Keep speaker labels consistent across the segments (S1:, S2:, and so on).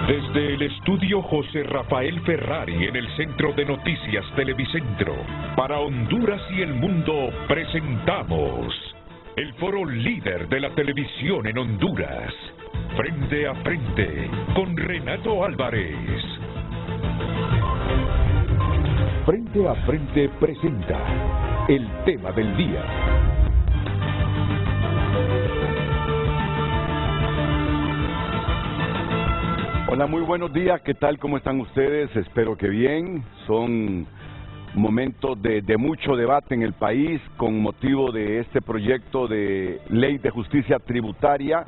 S1: Desde el estudio José Rafael Ferrari en el Centro de Noticias Televicentro, para Honduras y el mundo presentamos el foro líder de la televisión en Honduras, Frente a Frente con Renato Álvarez. Frente a Frente presenta el tema del día.
S2: Hola, muy buenos días, ¿qué tal? ¿Cómo están ustedes? Espero que bien. Son momentos de mucho debate en el país con motivo de este proyecto de ley de justicia tributaria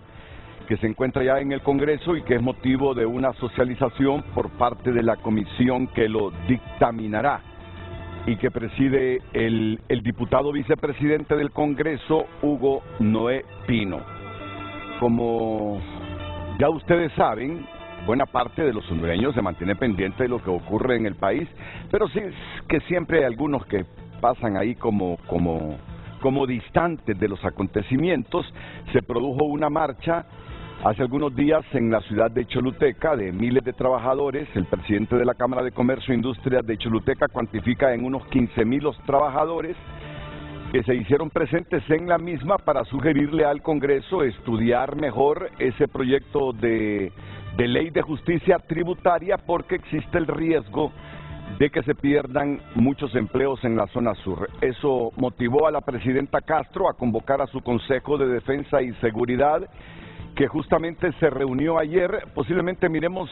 S2: que se encuentra ya en el Congreso y que es motivo de una socialización por parte de la comisión que lo dictaminará y que preside el diputado vicepresidente del Congreso, Hugo Noé Pino. Como ya ustedes saben, buena parte de los hondureños se mantiene pendiente de lo que ocurre en el país, pero sí es que siempre hay algunos que pasan ahí como distantes de los acontecimientos. Se produjo una marcha hace algunos días en la ciudad de Choluteca de miles de trabajadores. El presidente de la Cámara de Comercio e Industria de Choluteca cuantifica en unos 15,000 los trabajadores que se hicieron presentes en la misma para sugerirle al Congreso estudiar mejor ese proyecto de ley de justicia tributaria, porque existe el riesgo de que se pierdan muchos empleos en la zona sur. Eso motivó a la presidenta Castro a convocar a su Consejo de Defensa y Seguridad, que justamente se reunió ayer. Posiblemente miremos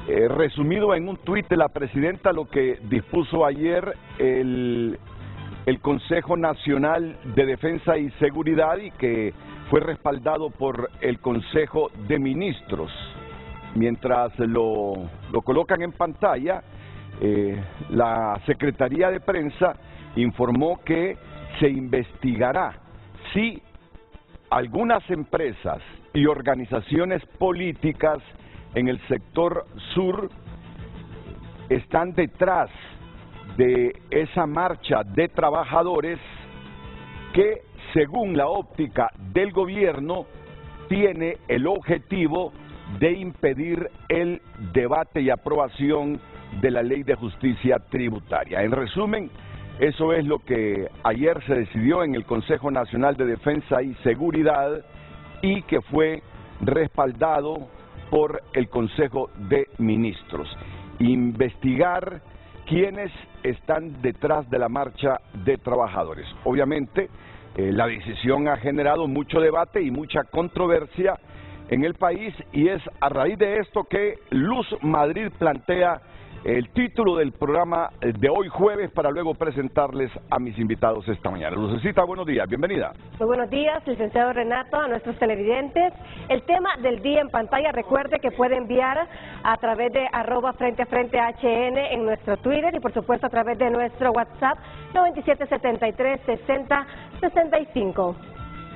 S2: resumido en un tuit de la presidenta lo que dispuso ayer el Consejo Nacional de Defensa y Seguridad y que fue respaldado por el Consejo de Ministros. Mientras lo colocan en pantalla, la Secretaría de Prensa informó que se investigará si algunas empresas y organizaciones políticas en el sector sur están detrás de esa marcha de trabajadores que, según la óptica del gobierno, tiene el objetivo de impedir el debate y aprobación de la ley de justicia tributaria. En resumen, eso es lo que ayer se decidió en el Consejo Nacional de Defensa y Seguridad y que fue respaldado por el Consejo de Ministros. Investigar quiénes están detrás de la marcha de trabajadores. Obviamente, la decisión ha generado mucho debate y mucha controversia en el país, y es a raíz de esto que Luz Madrid plantea el título del programa de hoy jueves para luego presentarles a mis invitados esta mañana. Lucecita, buenos días, bienvenida.
S3: Muy buenos días, licenciado Renato, a nuestros televidentes. El tema del día en pantalla, recuerde que puede enviar a través de @FrenteAFrenteHN en nuestro Twitter y por supuesto a través de nuestro WhatsApp 9773-6065.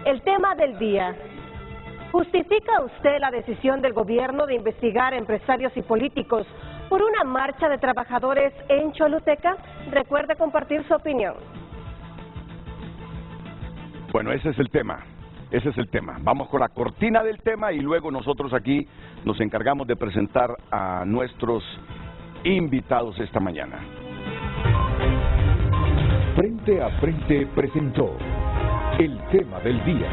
S3: El tema del día: ¿justifica usted la decisión del gobierno de investigar a empresarios y políticos por una marcha de trabajadores en Choluteca? Recuerde compartir su opinión.
S2: Bueno, ese es el tema. Vamos con la cortina del tema y luego nosotros aquí nos encargamos de presentar a nuestros invitados esta mañana.
S1: Frente a Frente presentó el tema del día.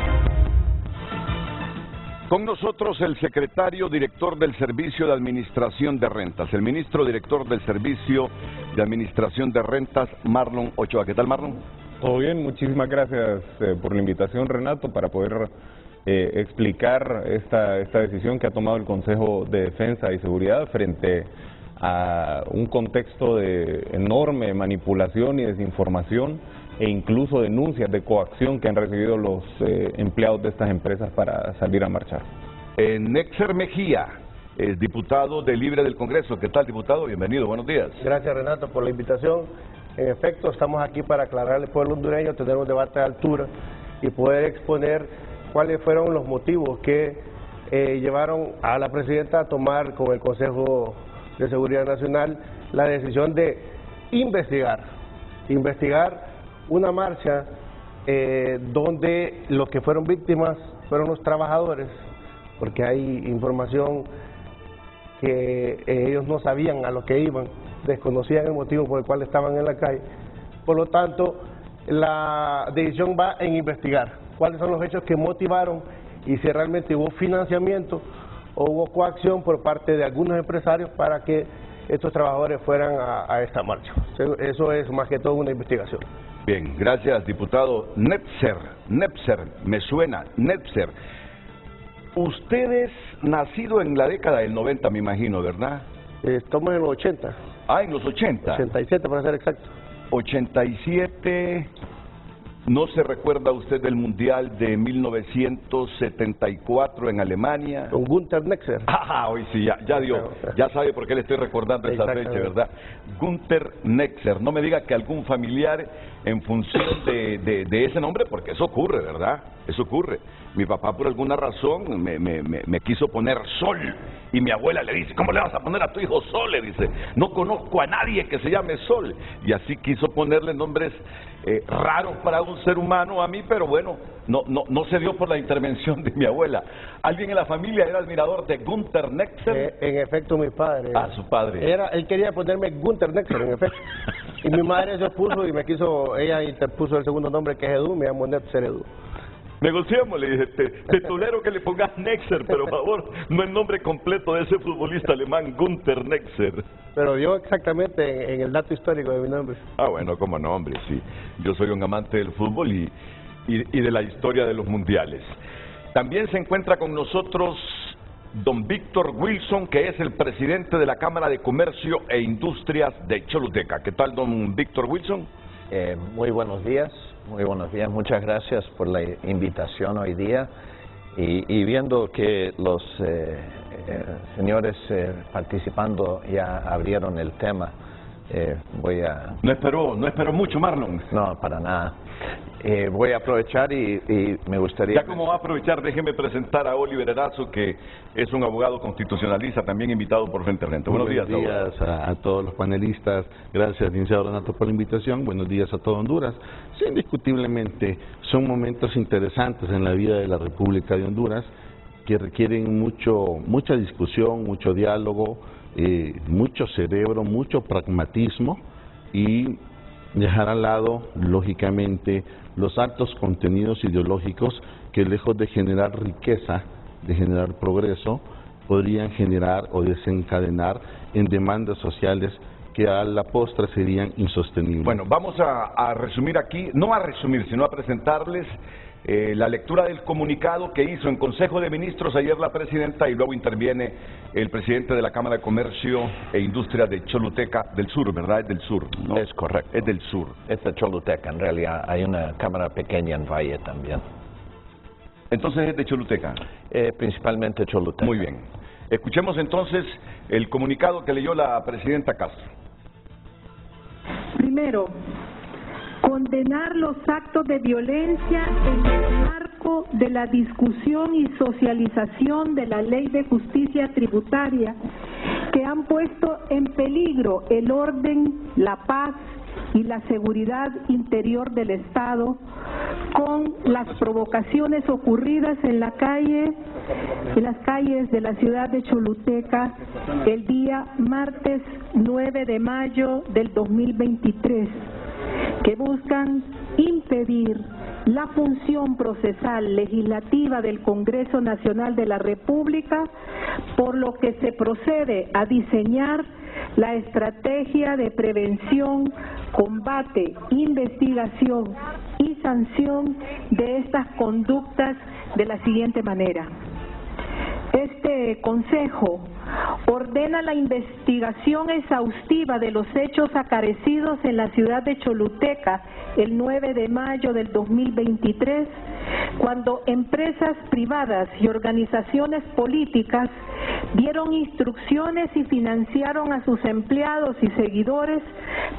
S2: Con nosotros el secretario director del Servicio de Administración de Rentas, el ministro director del Servicio de Administración de Rentas, Marlon Ochoa. ¿Qué tal, Marlon?
S4: Todo bien, muchísimas gracias por la invitación, Renato, para poder explicar esta decisión que ha tomado el Consejo de Defensa y Seguridad frente a un contexto de enorme manipulación y desinformación e incluso denuncias de coacción que han recibido los empleados de estas empresas para salir a marchar.
S2: Nexer Mejía, diputado de Libre del Congreso. ¿Qué tal, diputado? Bienvenido, buenos días.
S5: Gracias, Renato, por la invitación. En efecto, estamos aquí para aclarar al pueblo hondureño, tener un debate de altura y poder exponer cuáles fueron los motivos que llevaron a la presidenta a tomar con el Consejo de Seguridad Nacional la decisión de investigar una marcha donde los que fueron víctimas fueron los trabajadores, porque hay información que ellos no sabían a lo que iban, desconocían el motivo por el cual estaban en la calle. Por lo tanto, la decisión va en investigar cuáles son los hechos que motivaron y si realmente hubo financiamiento o hubo coacción por parte de algunos empresarios para que estos trabajadores fueran a esta marcha. Eso es más que todo una investigación.
S2: Bien, gracias, diputado. Nepser, me suena, Nepser. Usted es nacido en la década del 90, me imagino, ¿verdad?
S5: Estamos en los 80.
S2: Ah, en los 80.
S5: 87 para ser exacto.
S2: 87, ¿no se recuerda usted del Mundial de 1974 en Alemania?
S5: Con Günter Nexer.
S2: Ah, hoy sí, ya dio, ya sabe por qué le estoy recordando esa fecha, ¿verdad? Günter Nexer, no me diga que algún familiar en función de ese nombre, porque eso ocurre, ¿verdad? Eso ocurre. Mi papá por alguna razón me quiso poner Sol y mi abuela le dice, ¿cómo le vas a poner a tu hijo Sol? Le dice, no conozco a nadie que se llame Sol. Y así quiso ponerle nombres raros para un ser humano a mí, pero bueno, no se dio por la intervención de mi abuela. ¿Alguien en la familia era admirador de Günter Nexer?
S5: En efecto, mi padre.
S2: Ah, su padre.
S5: Él quería ponerme Günter Nexer, en efecto. Y mi madre se opuso y ella interpuso el segundo nombre que es Edu, me llamo Nexer Edu.
S2: Negociamos, le dije, te tolero que le pongas Nexer, pero por favor, no el nombre completo de ese futbolista alemán, Günter Nexer.
S5: Pero yo exactamente en el dato histórico de mi nombre.
S2: Ah, bueno, como nombre, sí. Yo soy un amante del fútbol y de la historia de los mundiales. También se encuentra con nosotros don Víctor Wilson, que es el presidente de la Cámara de Comercio e Industrias de Choluteca. ¿Qué tal, don Víctor Wilson?
S6: Muy buenos días, muchas gracias por la invitación hoy día y viendo que los señores participando ya abrieron el tema, voy a...
S2: No esperó mucho, Marlon.
S6: No, para nada. Voy a aprovechar y me gustaría...
S2: Ya como va a aprovechar, déjeme presentar a Oliver Erazo, que es un abogado constitucionalista, también invitado por Frente Rente. Buenos días
S7: a todos los panelistas. Gracias, licenciado Renato, por la invitación. Buenos días a todo Honduras. Sí, indiscutiblemente son momentos interesantes en la vida de la República de Honduras que requieren mucha discusión, mucho diálogo, mucho cerebro, mucho pragmatismo y dejar al lado, lógicamente, los altos contenidos ideológicos que lejos de generar riqueza, de generar progreso, podrían generar o desencadenar en demandas sociales que a la postre serían insostenibles.
S2: Bueno, vamos a resumir aquí, no a resumir, sino a presentarles la lectura del comunicado que hizo en Consejo de Ministros ayer la presidenta y luego interviene el presidente de la Cámara de Comercio e Industria de Choluteca del Sur, ¿verdad? Es del sur, ¿no?
S6: Es correcto.
S2: Es del sur.
S6: Es de Choluteca, en realidad hay una cámara pequeña en Valle también.
S2: Entonces es de Choluteca.
S6: Principalmente Choluteca.
S2: Muy bien. Escuchemos entonces el comunicado que leyó la presidenta Castro.
S8: Primero, condenar los actos de violencia en el marco de la discusión y socialización de la Ley de Justicia Tributaria que han puesto en peligro el orden, la paz y la seguridad interior del Estado con las provocaciones ocurridas en las calles de la ciudad de Choluteca el día martes 9 de mayo del 2023, que buscan impedir la función procesal legislativa del Congreso Nacional de la República, por lo que se procede a diseñar la estrategia de prevención, combate, investigación y sanción de estas conductas de la siguiente manera. Este Consejo ordena la investigación exhaustiva de los hechos acaecidos en la ciudad de Choluteca el 9 de mayo del 2023, cuando empresas privadas y organizaciones políticas dieron instrucciones y financiaron a sus empleados y seguidores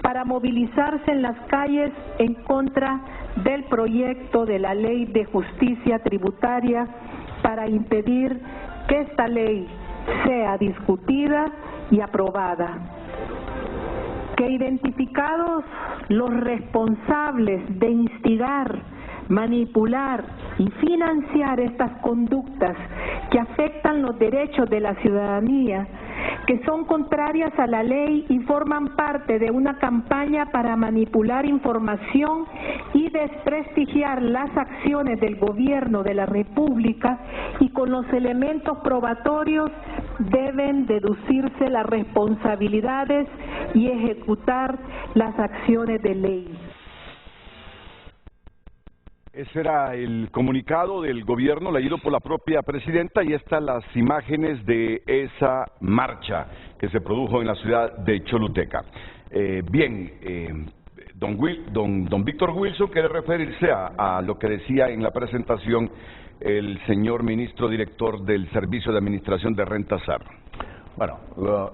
S8: para movilizarse en las calles en contra del proyecto de la Ley de Justicia Tributaria para impedir que esta ley sea discutida y aprobada. Que identificados los responsables de instigar, manipular y financiar estas conductas que afectan los derechos de la ciudadanía, que son contrarias a la ley y forman parte de una campaña para manipular información y desprestigiar las acciones del gobierno de la República, y con los elementos probatorios deben deducirse las responsabilidades y ejecutar las acciones de ley.
S2: Ese era el comunicado del gobierno leído por la propia presidenta, y estas las imágenes de esa marcha que se produjo en la ciudad de Choluteca. Don Víctor Wilson quiere referirse a lo que decía en la presentación el señor ministro director del Servicio de Administración de Rentas SAR.
S6: Bueno,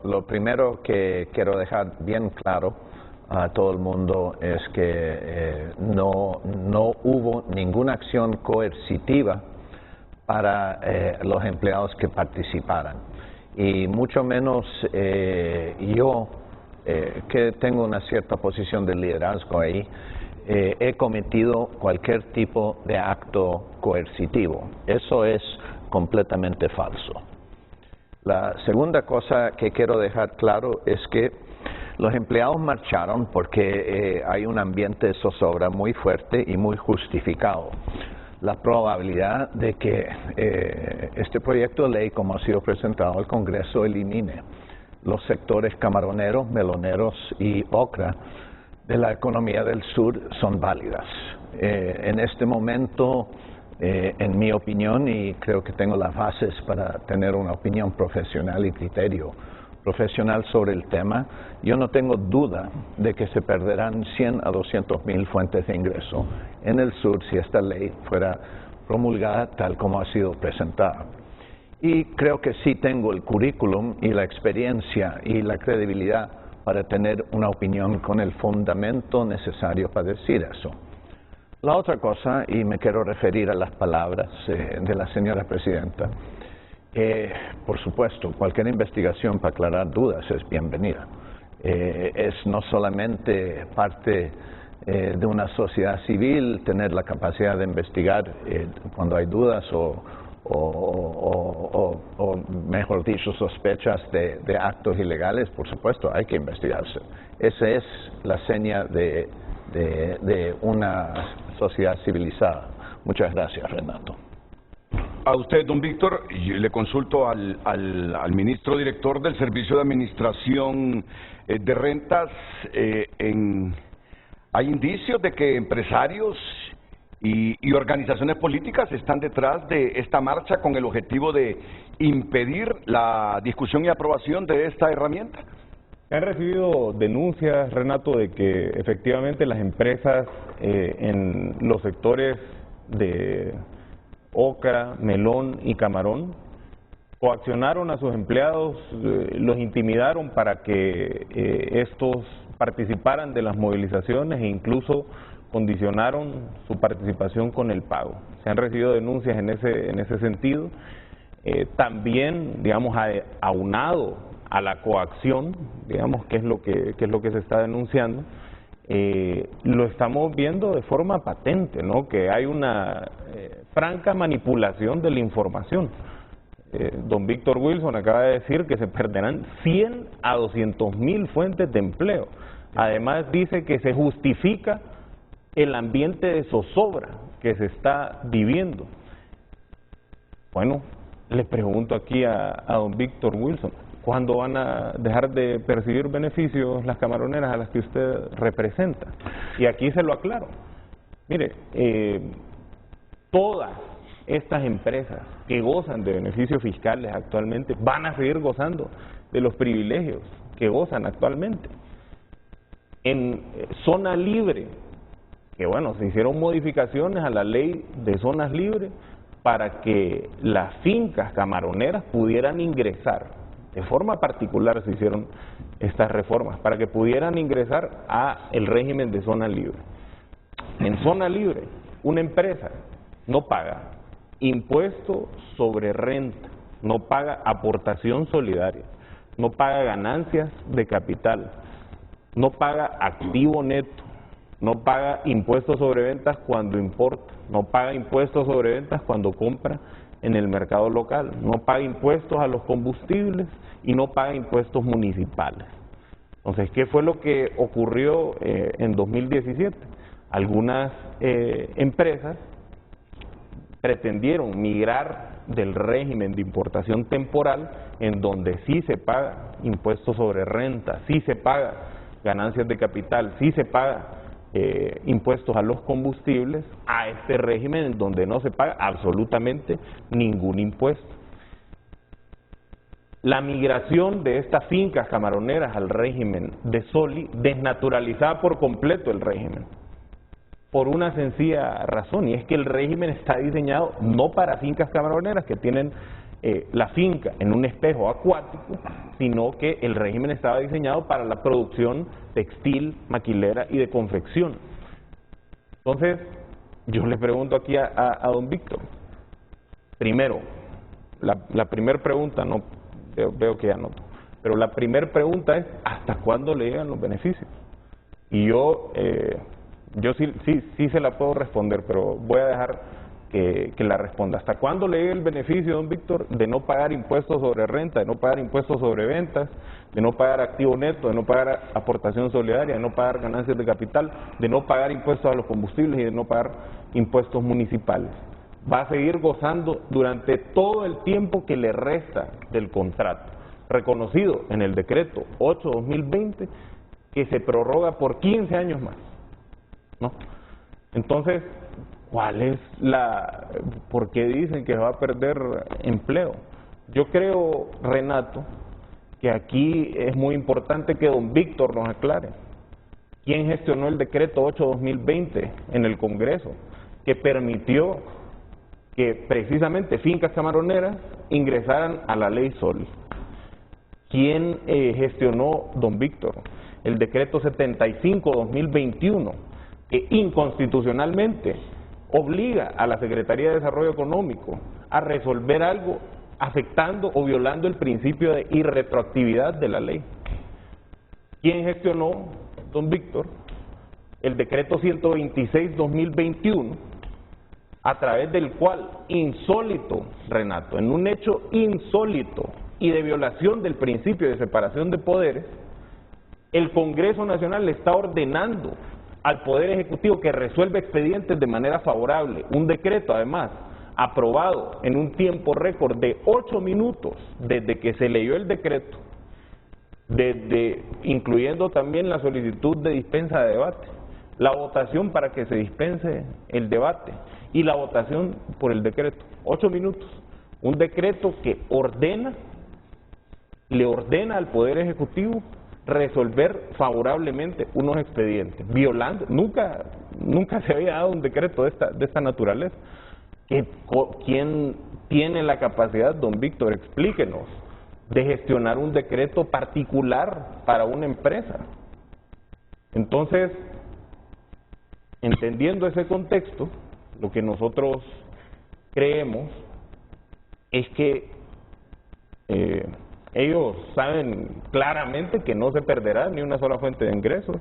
S6: lo primero que quiero dejar bien claro a todo el mundo es que no hubo ninguna acción coercitiva para los empleados que participaran, y mucho menos yo, que tengo una cierta posición de liderazgo ahí, he cometido cualquier tipo de acto coercitivo. Eso es completamente falso. La segunda cosa que quiero dejar claro es que los empleados marcharon porque hay un ambiente de zozobra muy fuerte y muy justificado. La probabilidad de que este proyecto de ley, como ha sido presentado al Congreso, elimine los sectores camaroneros, meloneros y ocra de la economía del sur son válidas. En este momento, en mi opinión, y creo que tengo las bases para tener una opinión profesional y criterio profesional sobre el tema, yo no tengo duda de que se perderán 100 a 200 mil fuentes de ingreso en el sur si esta ley fuera promulgada tal como ha sido presentada. Y creo que sí tengo el currículum y la experiencia y la credibilidad para tener una opinión con el fundamento necesario para decir eso. La otra cosa, y me quiero referir a las palabras de la señora presidenta, por supuesto, cualquier investigación para aclarar dudas es bienvenida. Es no solamente parte de una sociedad civil tener la capacidad de investigar cuando hay dudas o mejor dicho, sospechas de actos ilegales. Por supuesto, hay que investigarse. Esa es la seña de una sociedad civilizada. Muchas gracias, Renato.
S2: A usted, don Víctor, yo le consulto al ministro director del Servicio de Administración de Rentas. ¿Hay indicios de que empresarios y organizaciones políticas están detrás de esta marcha con el objetivo de impedir la discusión y aprobación de esta herramienta?
S4: Han recibido denuncias, Renato, de que efectivamente las empresas en los sectores de ocra, melón y camarón coaccionaron a sus empleados, los intimidaron para que estos participaran de las movilizaciones e incluso condicionaron su participación con el pago. Se han recibido denuncias en ese sentido. También, digamos, aunado a la coacción, digamos, que es lo que se está denunciando, lo estamos viendo de forma patente, ¿no? Que hay una franca manipulación de la información. Don Víctor Wilson acaba de decir que se perderán 100 a 200 mil fuentes de empleo. Además dice que se justifica el ambiente de zozobra que se está viviendo. Bueno, le pregunto aquí a don Víctor Wilson, ¿cuándo van a dejar de percibir beneficios las camaroneras a las que usted representa? Y aquí se lo aclaro. Mire, todas estas empresas que gozan de beneficios fiscales actualmente van a seguir gozando de los privilegios que gozan actualmente. En zona libre, que bueno, se hicieron modificaciones a la ley de zonas libres para que las fincas camaroneras pudieran ingresar, de forma particular se hicieron estas reformas, para que pudieran ingresar a el régimen de zona libre. En zona libre, una empresa no paga impuesto sobre renta, no paga aportación solidaria, no paga ganancias de capital, no paga activo neto, no paga impuestos sobre ventas cuando importa, no paga impuestos sobre ventas cuando compra en el mercado local, no paga impuestos a los combustibles y no paga impuestos municipales. Entonces, ¿qué fue lo que ocurrió en 2017? Algunas empresas pretendieron migrar del régimen de importación temporal, en donde sí se paga impuestos sobre renta, sí se paga ganancias de capital, sí se paga impuestos a los combustibles, a este régimen en donde no se paga absolutamente ningún impuesto. La migración de estas fincas camaroneras al régimen de Soli desnaturalizaba por completo el régimen, por una sencilla razón, y es que el régimen está diseñado no para fincas camaroneras que tienen la finca en un espejo acuático, sino que el régimen estaba diseñado para la producción textil, maquilera y de confección. Entonces, yo le pregunto aquí a don Víctor, primero, la primera pregunta, no veo que ya no, pero la primera pregunta es, ¿hasta cuándo le llegan los beneficios? Y yo sí se la puedo responder, pero voy a dejar que la responda. ¿Hasta cuándo le llega el beneficio, don Víctor, de no pagar impuestos sobre renta, de no pagar impuestos sobre ventas, de no pagar activo neto, de no pagar aportación solidaria, de no pagar ganancias de capital, de no pagar impuestos a los combustibles y de no pagar impuestos municipales? Va a seguir gozando durante todo el tiempo que le resta del contrato, reconocido en el decreto 8/2020, que se prorroga por 15 años más, ¿no? Entonces, ¿cuál es por qué dicen que va a perder empleo? Yo creo, Renato, que aquí es muy importante que don Víctor nos aclare quién gestionó el decreto 8/2020 en el Congreso, que permitió que precisamente fincas camaroneras ingresaran a la ley Soli. ¿Quién gestionó, don Víctor, el decreto 75/2021, que inconstitucionalmente obliga a la Secretaría de Desarrollo Económico a resolver algo afectando o violando el principio de irretroactividad de la ley? ¿Quién gestionó, don Víctor, el decreto 126/2021, a través del cual, insólito, Renato, en un hecho insólito y de violación del principio de separación de poderes, el Congreso Nacional le está ordenando al Poder Ejecutivo que resuelva expedientes de manera favorable? Un decreto, además, aprobado en un tiempo récord de 8 minutos desde que se leyó el decreto, incluyendo también la solicitud de dispensa de debate, la votación para que se dispense el debate y la votación por el decreto. 8 minutos. Un decreto que le ordena al Poder Ejecutivo resolver favorablemente unos expedientes, violando, nunca se había dado un decreto de esta naturaleza. ¿Quién tiene la capacidad, don Víctor, explíquenos, de gestionar un decreto particular para una empresa? Entonces, entendiendo ese contexto, lo que nosotros creemos es que ellos saben claramente que no se perderá ni una sola fuente de ingresos,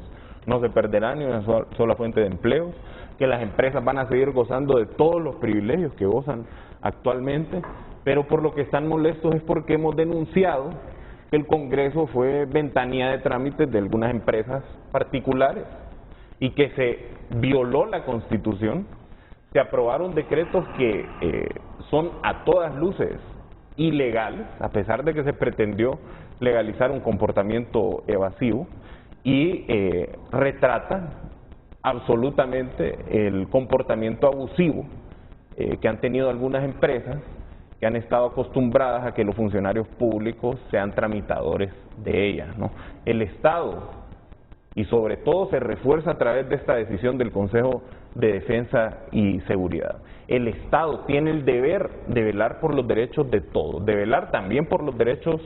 S4: no se perderá ni una sola fuente de empleos, que las empresas van a seguir gozando de todos los privilegios que gozan actualmente, pero por lo que están molestos es porque hemos denunciado que el Congreso fue ventanilla de trámites de algunas empresas particulares y que se violó la Constitución, se aprobaron decretos que son a todas luces ilegales, a pesar de que se pretendió legalizar un comportamiento evasivo, y retratan absolutamente el comportamiento abusivo que han tenido algunas empresas que han estado acostumbradas a que los funcionarios públicos sean tramitadores de ellas, ¿no? El Estado, y sobre todo se refuerza a través de esta decisión del Consejo de Defensa y Seguridad, el Estado tiene el deber de velar por los derechos de todos, de velar también por los derechos,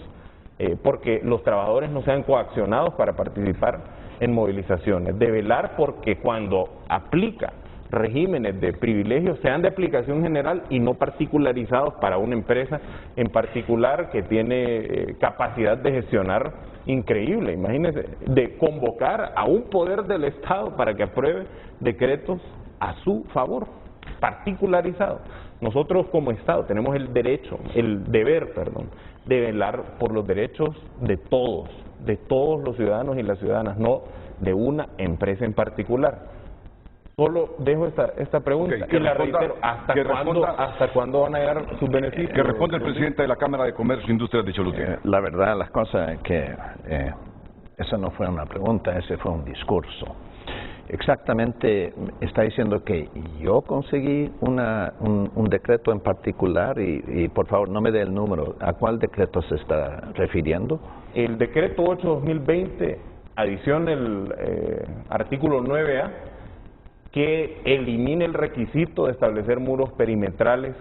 S4: porque los trabajadores no sean coaccionados para participar en movilizaciones, de velar porque cuando aplica regímenes de privilegios sean de aplicación general y no particularizados para una empresa en particular que tiene capacidad de gestionar increíble. Imagínense, de convocar a un poder del Estado para que apruebe decretos a su favor, particularizado. Nosotros como Estado tenemos el deber, de velar por los derechos de todos los ciudadanos y las ciudadanas, no de una empresa en particular. Solo dejo esta pregunta y la reitero, ¿hasta cuándo van a llegar sus beneficios?
S2: Que responde el presidente de la Cámara de Comercio e Industria de Choluteca.
S6: La verdad, las cosas es que esa no fue una pregunta, ese fue un discurso. Exactamente, está diciendo que yo conseguí un decreto en particular y por favor no me dé el número. ¿A cuál decreto se está refiriendo?
S4: El decreto 8/2020, adición el artículo 9A, que elimine el requisito de establecer muros perimetrales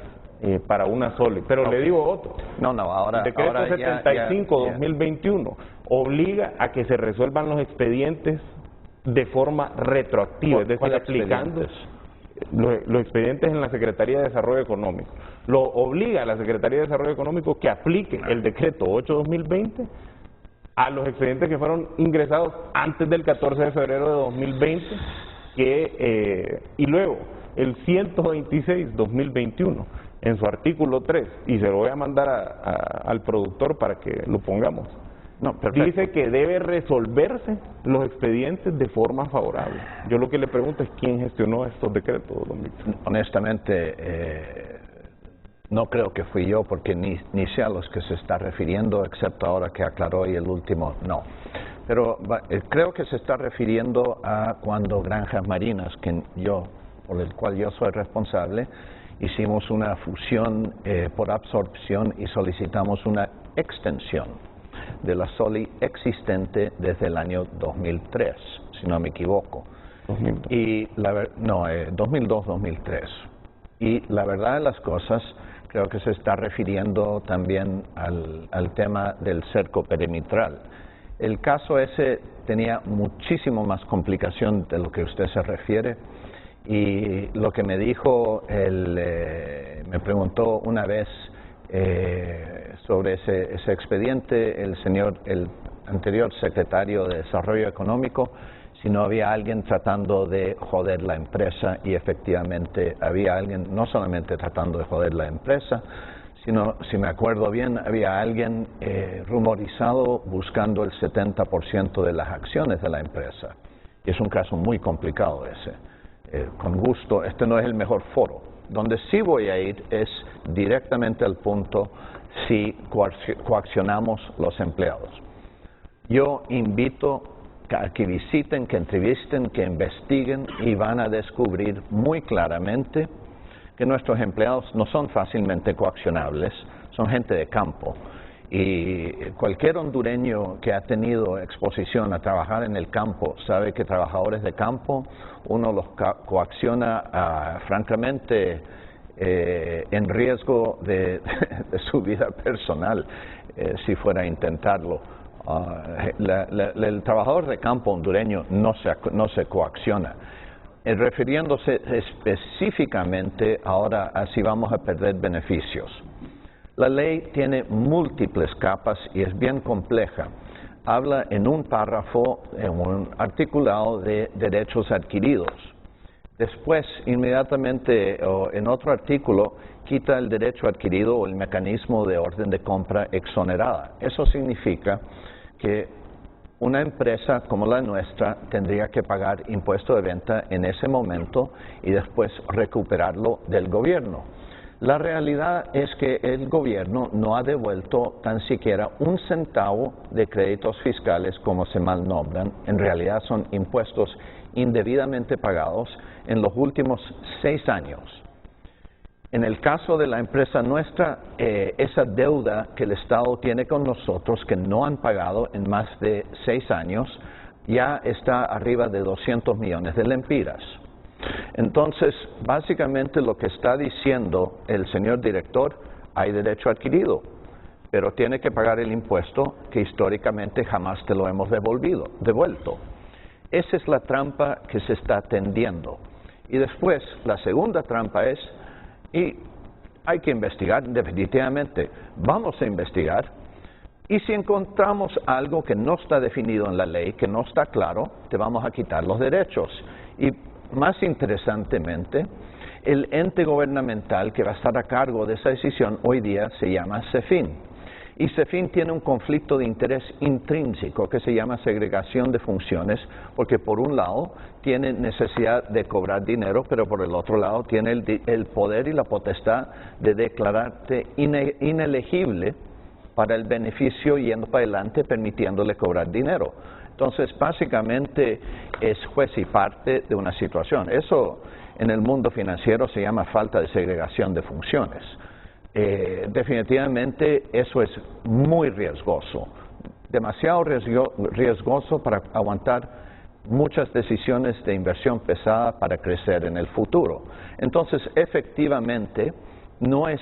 S4: para una sola. Pero le digo otro.
S6: Ahora.
S4: El decreto 75/2021 obliga a que se resuelvan los expedientes de forma retroactiva, es decir, aplicando los expedientes en la Secretaría de Desarrollo Económico. Lo obliga a la Secretaría de Desarrollo Económico que aplique el decreto 8/2020 a los expedientes que fueron ingresados antes del 14 de febrero de 2020, y luego el 126/2021 en su artículo 3, y se lo voy a mandar al productor para que lo pongamos. Dice que debe resolverse los expedientes de forma favorable. Yo lo que le pregunto es quién gestionó estos decretos, don Víctor.
S6: Honestamente, no creo que fui yo, porque ni sé a los que se está refiriendo, excepto ahora que aclaró y el último, no. Pero creo que se está refiriendo a cuando Granjas Marinas, por el cual yo soy responsable, hicimos una fusión por absorción y solicitamos una extensión de la SOLI existente desde el año 2003, si no me equivoco. 2002-2003. Y la verdad de las cosas, creo que se está refiriendo también al tema del cerco perimetral. El caso ese tenía muchísimo más complicación de lo que usted se refiere, y lo que me dijo, me preguntó una vez sobre ese expediente el anterior secretario de Desarrollo Económico, si no había alguien tratando de joder la empresa, y efectivamente había alguien no solamente tratando de joder la empresa, sino, si me acuerdo bien, había alguien rumorizado buscando el 70% de las acciones de la empresa. Y es un caso muy complicado ese. Con gusto, este no es el mejor foro. Donde sí voy a ir es directamente al punto si coaccionamos los empleados. Yo invito a que visiten, que entrevisten, que investiguen, y van a descubrir muy claramente que nuestros empleados no son fácilmente coaccionables, son gente de campo. Y cualquier hondureño que ha tenido exposición a trabajar en el campo sabe que trabajadores de campo uno los coacciona francamente en riesgo de su vida personal si fuera a intentarlo. El trabajador de campo hondureño no se coacciona. Refiriéndose específicamente ahora a si vamos a perder beneficios. La ley tiene múltiples capas y es bien compleja. Habla en un párrafo, en un articulado, de derechos adquiridos. Después, inmediatamente, o en otro artículo, quita el derecho adquirido o el mecanismo de orden de compra exonerada. Eso significa que una empresa como la nuestra tendría que pagar impuesto de venta en ese momento y después recuperarlo del gobierno. La realidad es que el gobierno no ha devuelto tan siquiera un centavo de créditos fiscales, como se mal nombran. En realidad son impuestos indebidamente pagados en los últimos 6 años. En el caso de la empresa nuestra, esa deuda que el Estado tiene con nosotros, que no han pagado en más de 6 años, ya está arriba de 200 millones de lempiras. Entonces, básicamente lo que está diciendo el señor director, hay derecho adquirido, pero tiene que pagar el impuesto que históricamente jamás te lo hemos devuelto. Esa es la trampa que se está tendiendo. Y después, la segunda trampa es, y hay que investigar definitivamente, vamos a investigar, y si encontramos algo que no está definido en la ley, que no está claro, te vamos a quitar los derechos. Y más interesantemente, el ente gubernamental que va a estar a cargo de esa decisión hoy día se llama CEFIN. Y CEFIN tiene un conflicto de interés intrínseco que se llama segregación de funciones, porque por un lado tiene necesidad de cobrar dinero, pero por el otro lado tiene el poder y la potestad de declararte inelegible para el beneficio yendo para adelante, permitiéndole cobrar dinero. Entonces, básicamente es juez y parte de una situación. Eso en el mundo financiero se llama falta de segregación de funciones. Definitivamente eso es muy riesgoso, demasiado riesgoso para aguantar muchas decisiones de inversión pesada para crecer en el futuro. Entonces, efectivamente, no es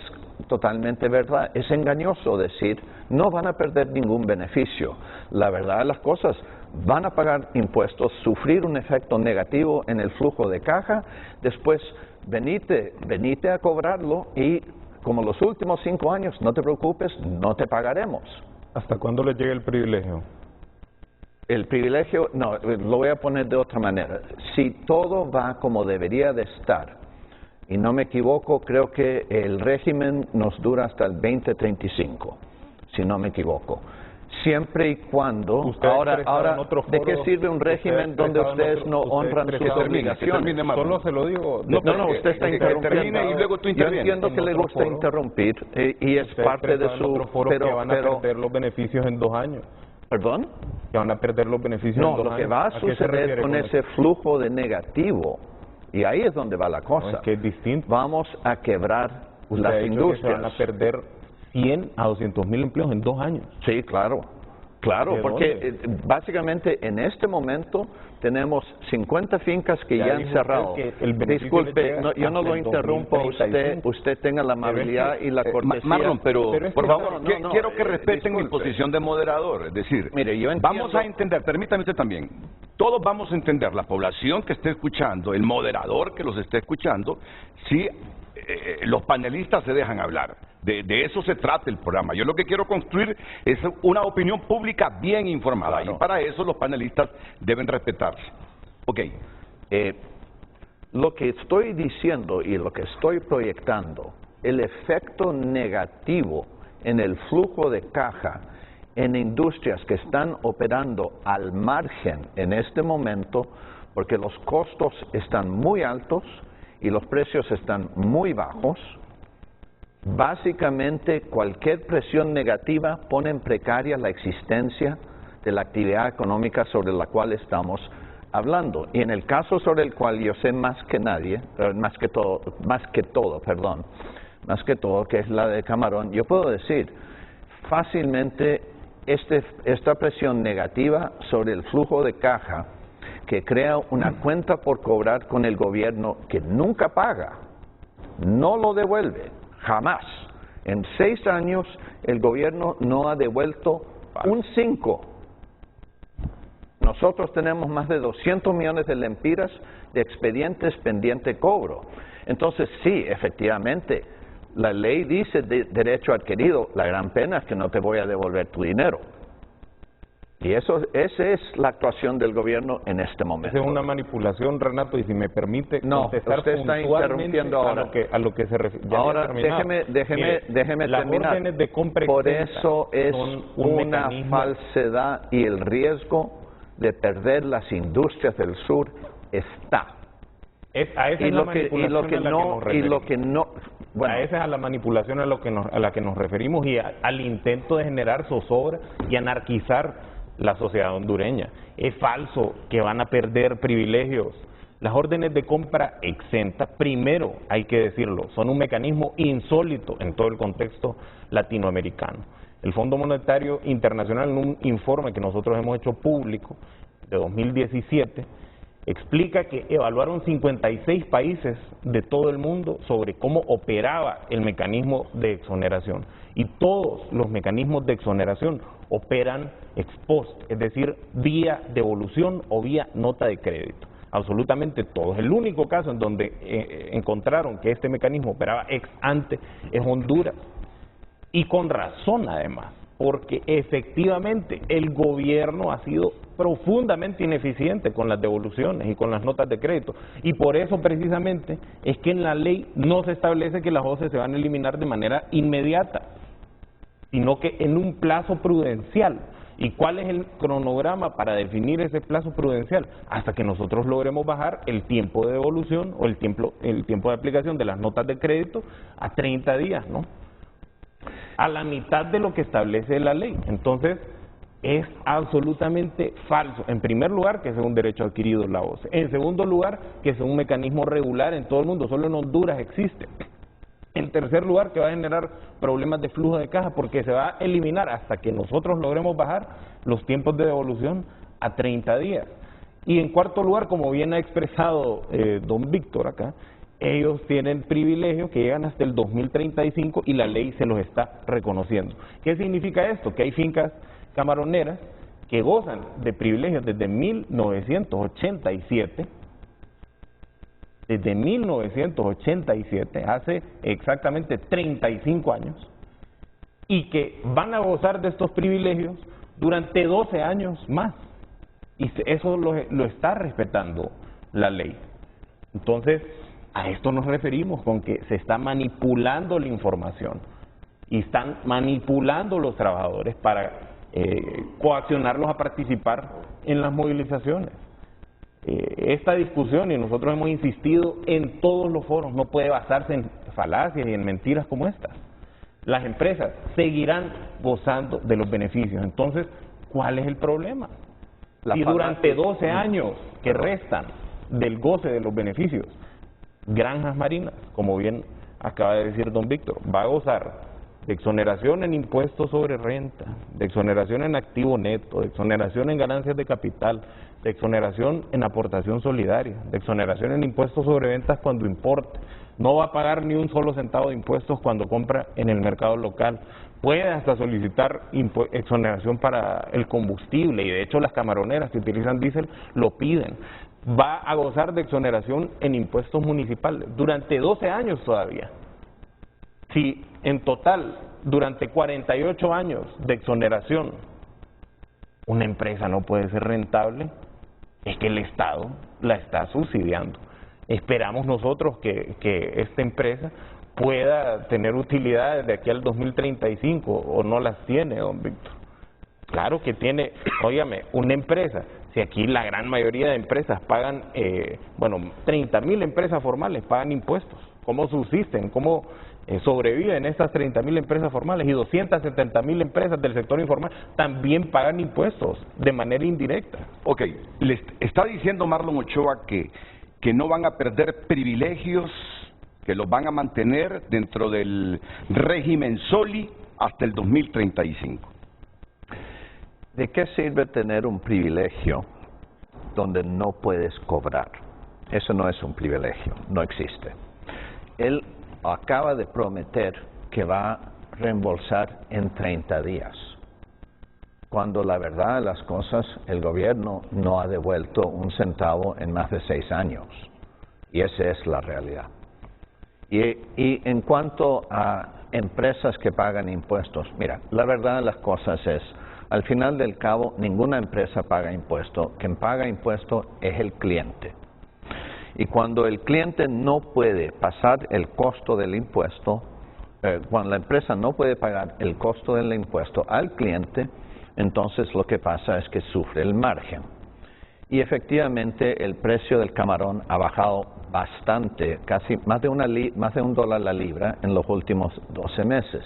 S6: totalmente verdad, es engañoso decir, no van a perder ningún beneficio. La verdad de las cosas, van a pagar impuestos, sufrir un efecto negativo en el flujo de caja, después venite a cobrarlo y como los últimos 5 años, no te preocupes, no te pagaremos.
S4: ¿Hasta cuándo les llega el privilegio?
S6: El privilegio, no, lo voy a poner de otra manera. Si todo va como debería de estar, y no me equivoco, creo que el régimen nos dura hasta el 2035, si no me equivoco. Siempre y cuando, ahora, ¿de qué sirve un régimen donde ustedes no honran sus obligaciones?
S4: Solo se lo digo.
S6: No, usted está interrumpiendo.
S2: Y luego tú
S6: Yo entiendo que le gusta interrumpir y es parte de su...
S4: Pero van a perder los beneficios en 2 años.
S6: ¿Perdón?
S4: Que van a perder los beneficios en 2 años.
S6: No, lo que va a suceder con ese flujo de negativo, y ahí es donde va la cosa.
S4: No, es que es distinto.
S6: Vamos a quebrar las industrias.
S4: Que van a perder 100 a 200,000 empleos en 2 años.
S6: Sí, claro. Claro, porque básicamente en este momento tenemos 50 fincas que ya han cerrado. Disculpe, yo no lo interrumpo a usted. Usted tenga la amabilidad y la cortesía.
S2: Marlon, pero por favor, quiero que respeten
S6: disculpe.
S2: mi posición de moderador. Es decir,
S6: mire, yo entiendo,
S2: vamos a entender, permítame usted también, todos vamos a entender, la población que esté escuchando, el moderador que los esté escuchando, si los panelistas se dejan hablar. De eso se trata el programa. Yo lo que quiero construir es una opinión pública bien informada, claro. Y para eso los panelistas deben respetarse. Ok.
S6: Lo que estoy diciendo y lo que estoy proyectando, el efecto negativo en el flujo de caja en industrias que están operando al margen en este momento, porque los costos están muy altos y los precios están muy bajos. Básicamente, cualquier presión negativa pone en precaria la existencia de la actividad económica sobre la cual estamos hablando. Y en el caso sobre el cual yo sé más que nadie, más que todo, que es la de Camarón, yo puedo decir fácilmente esta presión negativa sobre el flujo de caja que crea una cuenta por cobrar con el gobierno que nunca paga, no lo devuelve. Jamás. En 6 años el gobierno no ha devuelto un 5. Nosotros tenemos más de 200 millones de lempiras de expedientes pendiente cobro. Entonces sí, efectivamente, la ley dice de derecho adquirido, la gran pena es que no te voy a devolver tu dinero. Y esa es la actuación del gobierno en este momento.
S4: Esa es una manipulación, Renato, y si me permite contestar
S6: usted está interrumpiendo ahora.
S4: A lo que se refiere.
S6: Ahora, déjeme terminar.
S4: Las órdenes de compra
S6: por eso es una falsedad y el riesgo de perder las industrias del sur está.
S4: A esa es la manipulación a la que nos referimos y al intento de generar zozobra y anarquizar la sociedad hondureña. Es falso que van a perder privilegios. Las órdenes de compra exentas, primero hay que decirlo, son un mecanismo insólito en todo el contexto latinoamericano. El Fondo Monetario Internacional, en un informe que nosotros hemos hecho público de 2017, explica que evaluaron 56 países de todo el mundo sobre cómo operaba el mecanismo de exoneración. Y todos los mecanismos de exoneración operan ex post, es decir, vía devolución o vía nota de crédito. Absolutamente todos. El único caso en donde encontraron que este mecanismo operaba ex ante es Honduras. Y con razón, además, porque efectivamente el gobierno ha sido profundamente ineficiente con las devoluciones y con las notas de crédito. Y por eso precisamente es que en la ley no se establece que las OCE se van a eliminar de manera inmediata, sino que en un plazo prudencial. ¿Y cuál es el cronograma para definir ese plazo prudencial? Hasta que nosotros logremos bajar el tiempo de devolución o el tiempo de aplicación de las notas de crédito a 30 días, ¿no? A la mitad de lo que establece la ley. Entonces, es absolutamente falso. En primer lugar, que sea un derecho adquirido la OCE. En segundo lugar, que sea un mecanismo regular en todo el mundo. Solo en Honduras existe. En tercer lugar, que va a generar problemas de flujo de caja porque se va a eliminar hasta que nosotros logremos bajar los tiempos de devolución a 30 días. Y en cuarto lugar, como bien ha expresado don Víctor acá, ellos tienen privilegios que llegan hasta el 2035 y la ley se los está reconociendo. ¿Qué significa esto? Que hay fincas camaroneras que gozan de privilegios desde 1987, hace exactamente 35 años, y que van a gozar de estos privilegios durante 12 años más. Y eso lo está respetando la ley. Entonces, a esto nos referimos con que se está manipulando la información y están manipulando los trabajadores para coaccionarlos a participar en las movilizaciones. Esta discusión, y nosotros hemos insistido en todos los foros, no puede basarse en falacias y en mentiras como estas. Las empresas seguirán gozando de los beneficios. Entonces, ¿cuál es el problema? Si durante 12 años que restan del goce de los beneficios, Granjas Marinas, como bien acaba de decir don Víctor, va a gozar de exoneración en impuestos sobre renta, de exoneración en activo neto, de exoneración en ganancias de capital, de exoneración en aportación solidaria, de exoneración en impuestos sobre ventas cuando importe, no va a pagar ni un solo centavo de impuestos cuando compra en el mercado local, puede hasta solicitar exoneración para el combustible, y de hecho las camaroneras que utilizan diésel lo piden, va a gozar de exoneración en impuestos municipales durante 12 años todavía. Si en total, durante 48 años de exoneración, una empresa no puede ser rentable, es que el Estado la está subsidiando. Esperamos nosotros que esta empresa pueda tener utilidades de aquí al 2035, o no las tiene, don Víctor. Claro que tiene, óigame, una empresa, si aquí la gran mayoría de empresas pagan, 30.000 empresas formales pagan impuestos, ¿cómo subsisten? ¿Cómo sobreviven estas 30.000 empresas formales? Y 270.000 empresas del sector informal también pagan impuestos de manera indirecta.
S2: Ok, les está diciendo Marlon Ochoa que no van a perder privilegios, que los van a mantener dentro del régimen SOLI hasta el 2035.
S6: ¿De qué sirve tener un privilegio donde no puedes cobrar? Eso no es un privilegio, no existe. Él acaba de prometer que va a reembolsar en 30 días, cuando la verdad de las cosas, el gobierno no ha devuelto un centavo en más de 6 años, y esa es la realidad. Y en cuanto a empresas que pagan impuestos, mira, la verdad de las cosas es, al final del cabo, ninguna empresa paga impuesto. Quien paga impuesto es el cliente. Y cuando el cliente no puede pasar el costo del impuesto, cuando la empresa no puede pagar el costo del impuesto al cliente, entonces lo que pasa es que sufre el margen. Y efectivamente el precio del camarón ha bajado bastante, casi más de $1 la libra en los últimos 12 meses.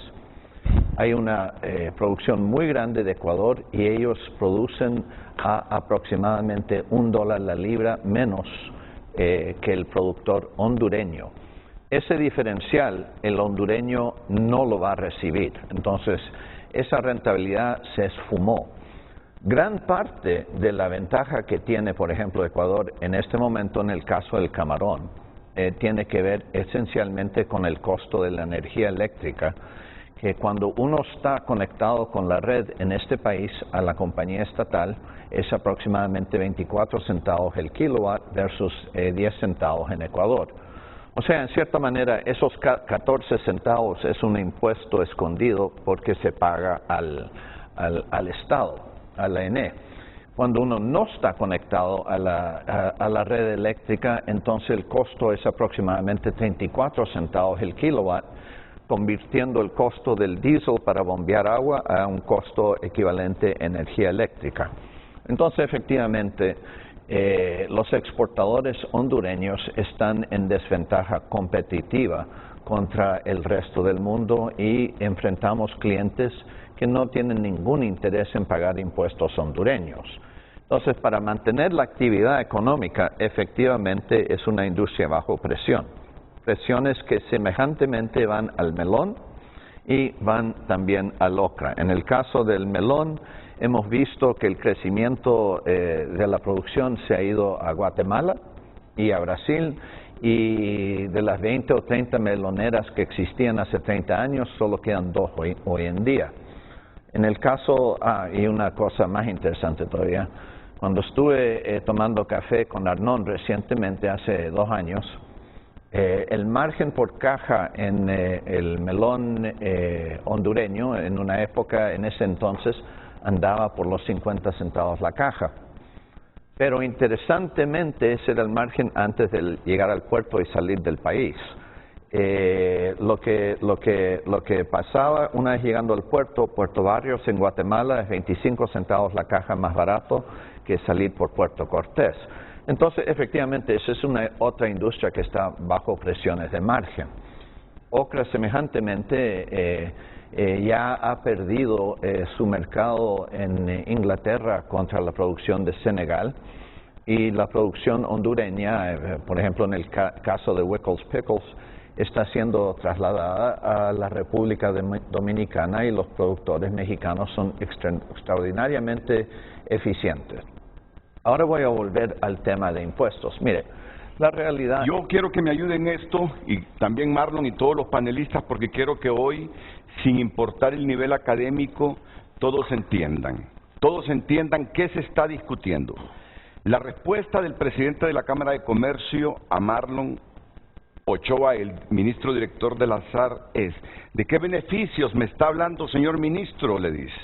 S6: Hay una producción muy grande de Ecuador y ellos producen a aproximadamente $1 la libra menos que el productor hondureño. Ese diferencial el hondureño no lo va a recibir, entonces esa rentabilidad se esfumó. Gran parte de la ventaja que tiene, por ejemplo, Ecuador en este momento en el caso del camarón tiene que ver esencialmente con el costo de la energía eléctrica, que cuando uno está conectado con la red en este país a la compañía estatal es aproximadamente 24 centavos el kilowatt versus 10 centavos en Ecuador. O sea, en cierta manera, esos 14 centavos es un impuesto escondido porque se paga al Estado, a la ENE. Cuando uno no está conectado a la red eléctrica, entonces el costo es aproximadamente 34 centavos el kilowatt, convirtiendo el costo del diésel para bombear agua a un costo equivalente a energía eléctrica. Entonces, efectivamente, los exportadores hondureños están en desventaja competitiva contra el resto del mundo y enfrentamos clientes que no tienen ningún interés en pagar impuestos hondureños. Entonces, para mantener la actividad económica, efectivamente es una industria bajo presión. Presiones que semejantemente van al melón y van también al ocra. En el caso del melón, hemos visto que el crecimiento de la producción se ha ido a Guatemala y a Brasil, y de las 20 o 30 meloneras que existían hace 30 años, solo quedan 2 hoy en día. En el caso, y una cosa más interesante todavía, cuando estuve tomando café con Arnón recientemente, hace 2 años, el margen por caja en el melón hondureño, en una época, en ese entonces, andaba por los 50 centavos la caja. Pero interesantemente, ese era el margen antes de llegar al puerto y salir del país. Lo que pasaba una vez llegando al puerto, Puerto Barrios en Guatemala, es 25 centavos la caja más barato que salir por Puerto Cortés. Entonces, efectivamente, esa es otra industria que está bajo presiones de margen. Ocra, semejantemente, ya ha perdido su mercado en Inglaterra contra la producción de Senegal, y la producción hondureña, por ejemplo, en el caso de Wickles Pickles, está siendo trasladada a la República Dominicana, y los productores mexicanos son extraordinariamente eficientes. Ahora voy a volver al tema de impuestos. Mire, la realidad...
S2: Yo quiero que me ayuden en esto, y también Marlon y todos los panelistas, porque quiero que hoy, sin importar el nivel académico, todos entiendan qué se está discutiendo. La respuesta del presidente de la Cámara de Comercio a Marlon Ochoa, el ministro director de la SAR, es: ¿de qué beneficios me está hablando, señor ministro? Le dice.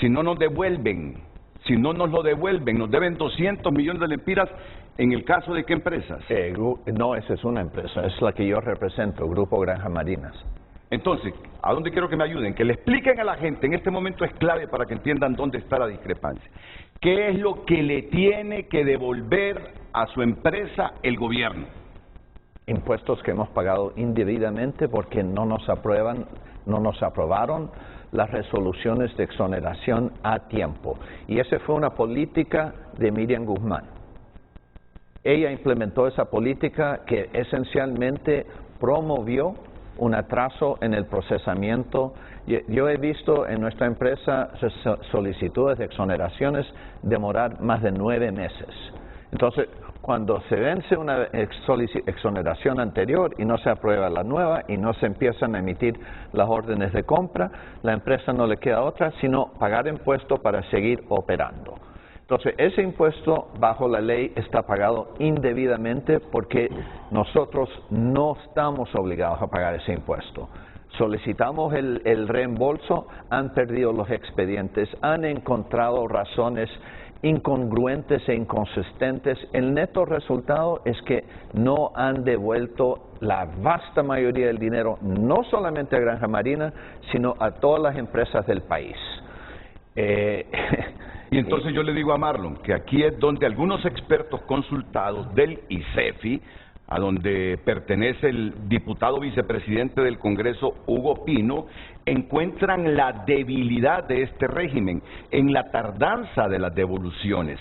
S2: Si no nos devuelven, si no nos lo devuelven, nos deben 200 millones de lempiras. ¿En el caso de qué empresas?
S6: No, esa es una empresa, es la que yo represento, Grupo Granja Marinas.
S2: Entonces, ¿a dónde quiero que me ayuden? Que le expliquen a la gente, en este momento es clave para que entiendan dónde está la discrepancia. ¿Qué es lo que le tiene que devolver a su empresa el gobierno?
S6: Impuestos que hemos pagado indebidamente porque no nos aprobaron las resoluciones de exoneración a tiempo. Y esa fue una política de Miriam Guzmán. Ella implementó esa política que esencialmente promovió un atraso en el procesamiento. Yo he visto en nuestra empresa solicitudes de exoneraciones demorar más de 9 meses. Entonces, cuando se vence una exoneración anterior y no se aprueba la nueva y no se empiezan a emitir las órdenes de compra, la empresa no le queda otra sino pagar impuesto para seguir operando. Entonces, ese impuesto bajo la ley está pagado indebidamente porque nosotros no estamos obligados a pagar ese impuesto. Solicitamos el reembolso, han perdido los expedientes, han encontrado razones incongruentes e inconsistentes. El neto resultado es que no han devuelto la vasta mayoría del dinero, no solamente a Granja Marina, sino a todas las empresas del país.
S2: Y entonces yo le digo a Marlon que aquí es donde algunos expertos consultados del ICEFI, a donde pertenece el diputado vicepresidente del Congreso, Hugo Pino, encuentran la debilidad de este régimen en la tardanza de las devoluciones.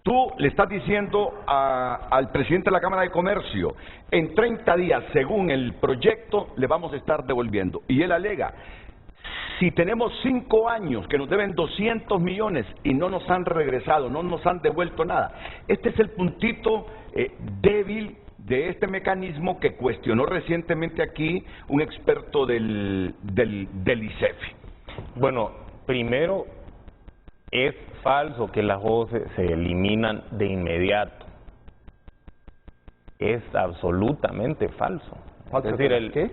S2: Tú le estás diciendo al presidente de la Cámara de Comercio, en 30 días, según el proyecto, le vamos a estar devolviendo. Y él alega: si tenemos 5 años que nos deben 200 millones y no nos han regresado, no nos han devuelto nada. Este es el puntito débil de este mecanismo que cuestionó recientemente aquí un experto del ICEFI.
S4: Bueno, primero, es falso que las OCE se eliminan de inmediato. es absolutamente falso.
S6: ¿Falso
S4: Es decir,
S6: qué?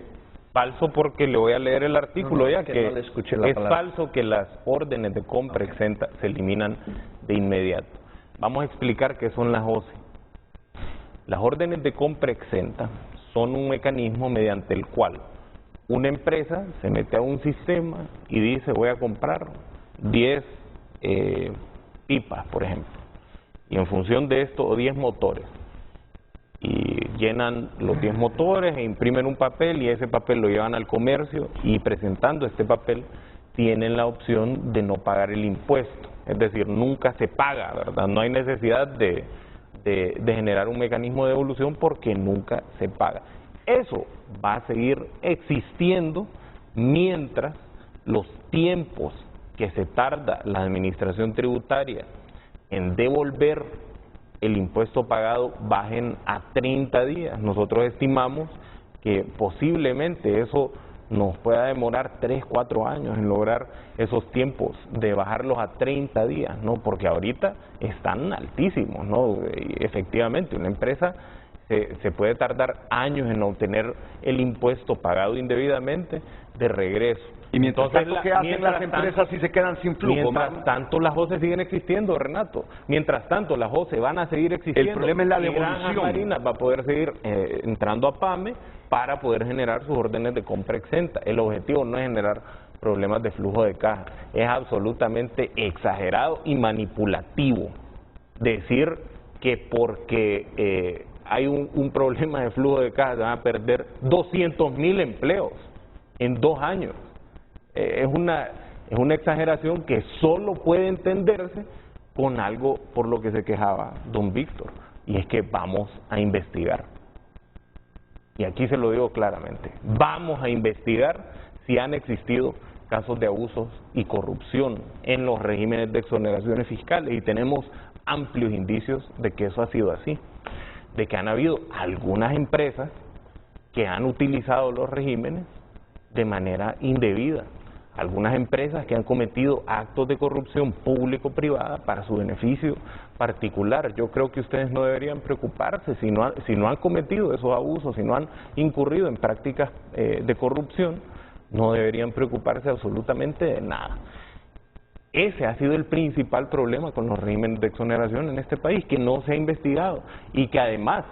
S4: Falso porque le voy a leer el artículo ya, que
S6: no le escuché la
S4: es
S6: palabra.
S4: falso que las órdenes de compra exenta se eliminan de inmediato. Vamos a explicar qué son las OCE. Las órdenes de compra exenta son un mecanismo mediante el cual una empresa se mete a un sistema y dice voy a comprar 10 pipas, por ejemplo, y en función de esto, o 10 motores, y llenan los 10 motores e imprimen un papel y ese papel lo llevan al comercio y presentando este papel tienen la opción de no pagar el impuesto, es decir, nunca se paga, ¿verdad? No hay necesidad de generar un mecanismo de devolución porque nunca se paga. Eso va a seguir existiendo mientras los tiempos que se tarda la administración tributaria en devolver el impuesto pagado bajen a 30 días. Nosotros estimamos que posiblemente eso nos pueda demorar 3, 4 años en lograr esos tiempos de bajarlos a 30 días, ¿no? Porque ahorita están altísimos, ¿no? Y efectivamente, una empresa se puede tardar años en obtener el impuesto pagado indebidamente de regreso.
S2: Y mientras
S4: Entonces,
S2: tanto, ¿qué hacen las empresas si se quedan sin flujo?
S4: Mientras tanto, las OCE siguen existiendo, Renato. Mientras tanto, las OCE van a seguir existiendo.
S2: El problema es la
S4: y
S2: devolución.
S4: Granjas Marinas va a poder seguir entrando a PAME para poder generar sus órdenes de compra exenta. El objetivo no es generar problemas de flujo de caja. Es absolutamente exagerado y manipulativo decir que porque hay un problema de flujo de caja se van a perder 200,000 empleos en 2 años. Es una exageración que solo puede entenderse con algo por lo que se quejaba don Víctor, y es que vamos a investigar. Y aquí se lo digo claramente, vamos a investigar si han existido casos de abusos y corrupción en los regímenes de exoneraciones fiscales, y tenemos amplios indicios de que eso ha sido así, de que han habido algunas empresas que han utilizado los regímenes de manera indebida, algunas empresas que han cometido actos de corrupción público-privada para su beneficio particular. Yo creo que ustedes no deberían preocuparse si no han cometido esos abusos, si no han incurrido en prácticas de corrupción, no deberían preocuparse absolutamente de nada. Ese ha sido el principal problema con los regímenes de exoneración en este país, que no se ha investigado y que además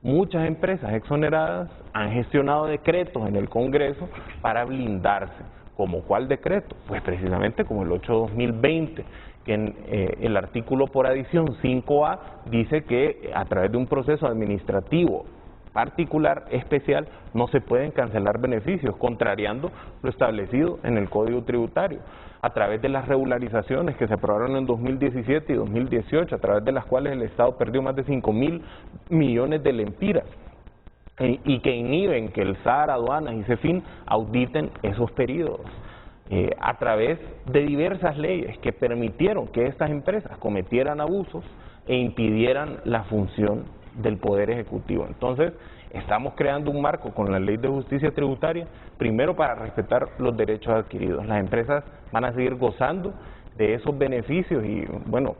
S4: muchas empresas exoneradas han gestionado decretos en el Congreso para blindarse. ¿Como cuál decreto? Pues precisamente como el 8/2020, que en el artículo por adición 5A dice que a través de un proceso administrativo particular, especial, no se pueden cancelar beneficios, contrariando lo establecido en el Código Tributario, a través de las regularizaciones que se aprobaron en 2017 y 2018, a través de las cuales el Estado perdió más de 5.000 millones de lempiras, y que inhiben que el SAR, aduanas y CEFIN auditen esos periodos, a través de diversas leyes que permitieron que estas empresas cometieran abusos e impidieran la función del Poder Ejecutivo. Entonces, estamos creando un marco con la Ley de Justicia Tributaria, primero para respetar los derechos adquiridos. Las empresas van a seguir gozando de esos beneficios y, bueno,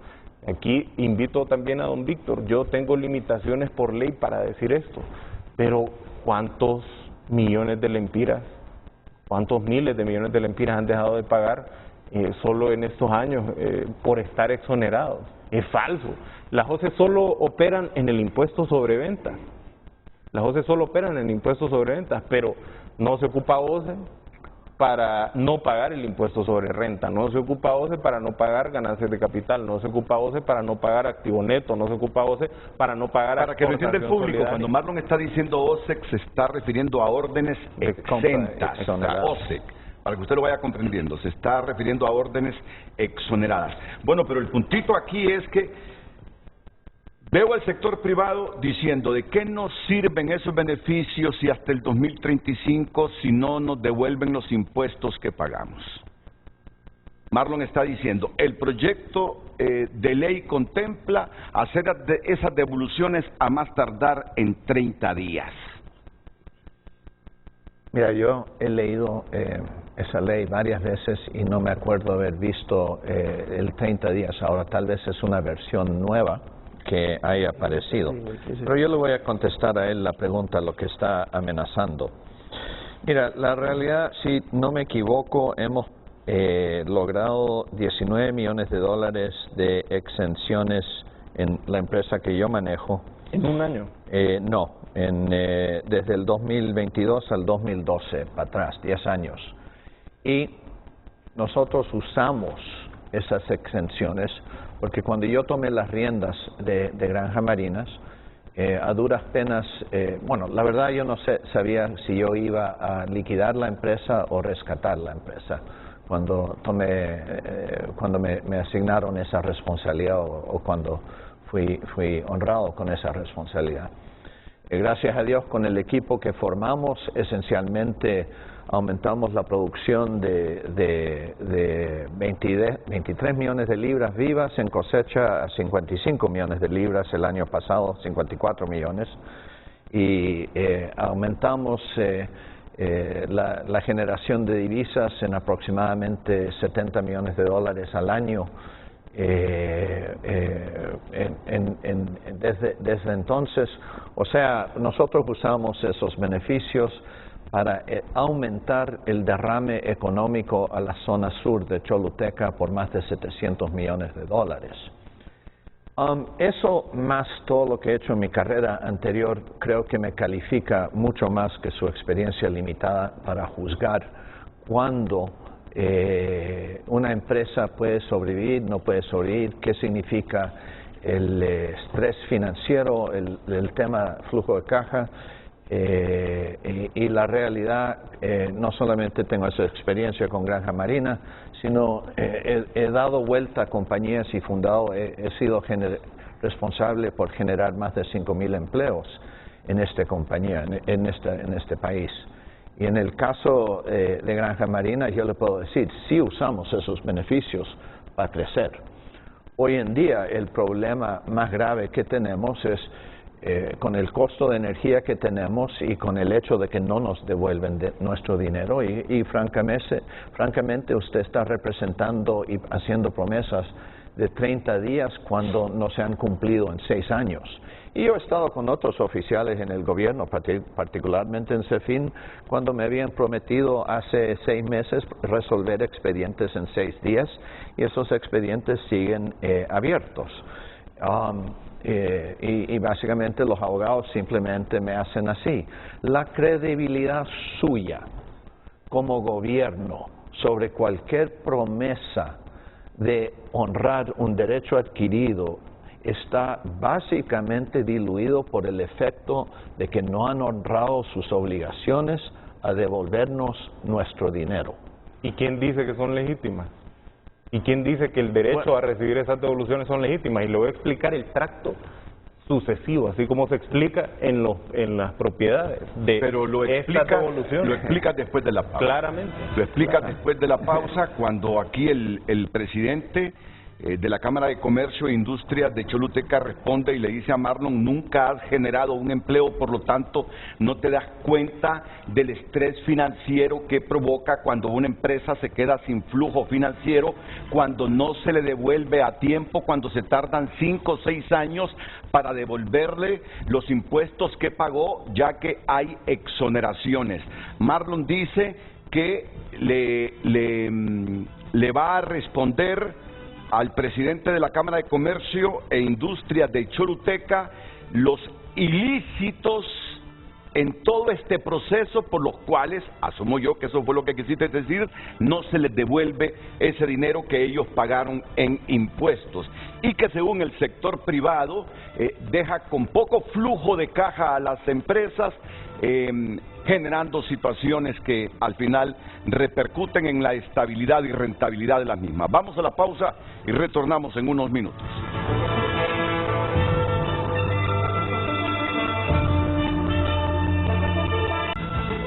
S4: aquí invito también a don Víctor, yo tengo limitaciones por ley para decir esto, pero ¿cuántos millones de lempiras, cuántos miles de millones de lempiras han dejado de pagar solo en estos años por estar exonerados? Es falso. Las OCE solo operan en el impuesto sobre ventas. Las OCE solo operan en el impuesto sobre ventas, pero no se ocupa OCE para no pagar el impuesto sobre renta, no se ocupa OCE para no pagar ganancias de capital, no se ocupa OCE para no pagar activo neto, no se ocupa OCE para no pagar
S2: Para que lo entienda el público, solidaria. Cuando Marlon está diciendo OCE, se está refiriendo a órdenes exentas, OCE, para que usted lo vaya comprendiendo, se está refiriendo a órdenes exoneradas. Bueno, pero el puntito aquí es que veo al sector privado diciendo de qué nos sirven esos beneficios si hasta el 2035 si no nos devuelven los impuestos que pagamos. Marlon está diciendo, el proyecto de ley contempla hacer esas devoluciones a más tardar en 30 días.
S6: Mira, yo he leído esa ley varias veces y no me acuerdo haber visto el 30 días. Ahora tal vez es una versión nueva que haya aparecido. Pero yo le voy a contestar a él la pregunta, lo que está amenazando. Mira, la realidad, si no me equivoco, hemos logrado 19 millones de dólares de exenciones en la empresa que yo manejo.
S4: ¿En un año?
S6: No, desde el 2022 al 2012, para atrás, 10 años. Y nosotros usamos esas exenciones porque cuando yo tomé las riendas de Granja Marinas, a duras penas, bueno, la verdad yo no sabía si yo iba a liquidar la empresa o rescatar la empresa cuando me asignaron esa responsabilidad o cuando fui honrado con esa responsabilidad. Gracias a Dios, con el equipo que formamos, esencialmente aumentamos la producción de 23 millones de libras vivas en cosecha a 55 millones de libras el año pasado, 54 millones, y aumentamos la generación de divisas en aproximadamente 70 millones de dólares al año. Desde entonces, o sea, nosotros usamos esos beneficios para aumentar el derrame económico a la zona sur de Choluteca por más de 700 millones de dólares. Eso más todo lo que he hecho en mi carrera anterior creo que me califica mucho más que su experiencia limitada para juzgar cuándo una empresa puede sobrevivir, no puede sobrevivir, qué significa el estrés financiero, el tema flujo de caja. Y la realidad, no solamente tengo esa experiencia con Granja Marina, sino he dado vuelta a compañías y fundado, he sido responsable por generar más de 5,000 empleos en esta compañía, en este país. Y en el caso de Granja Marina, yo le puedo decir, sí usamos esos beneficios para crecer. Hoy en día, el problema más grave que tenemos es con el costo de energía que tenemos y con el hecho de que no nos devuelven nuestro dinero y francamente usted está representando y haciendo promesas de 30 días cuando no se han cumplido en 6 años. Y yo he estado con otros oficiales en el gobierno, particularmente en CEFIN, cuando me habían prometido hace 6 meses resolver expedientes en 6 días y esos expedientes siguen abiertos. Y básicamente los abogados simplemente me hacen así. La credibilidad suya como gobierno sobre cualquier promesa de honrar un derecho adquirido está básicamente diluido por el efecto de que no han honrado sus obligaciones a devolvernos nuestro dinero.
S4: ¿Y quién dice que son legítimas? ¿Y quién dice que el derecho a recibir esas devoluciones son legítimas? Y le voy a explicar el tracto sucesivo, así como se explica en las propiedades de estas devoluciones.
S2: Lo explicas después de la pausa.
S4: Claramente.
S2: Lo explicas después de la pausa, cuando aquí el presidente de la Cámara de Comercio e Industria de Choluteca responde y le dice a Marlon: nunca has generado un empleo, por lo tanto no te das cuenta del estrés financiero que provoca cuando una empresa se queda sin flujo financiero, cuando no se le devuelve a tiempo, cuando se tardan 5 o 6 años para devolverle los impuestos que pagó, ya que hay exoneraciones. Marlon dice que le va a responder al presidente de la Cámara de Comercio e Industria de Choluteca los ilícitos en todo este proceso por los cuales, asumo yo que eso fue lo que quisiste decir, no se les devuelve ese dinero que ellos pagaron en impuestos y que según el sector privado deja con poco flujo de caja a las empresas, generando situaciones que al final repercuten en la estabilidad y rentabilidad de las mismas. Vamos a la pausa y retornamos en unos minutos.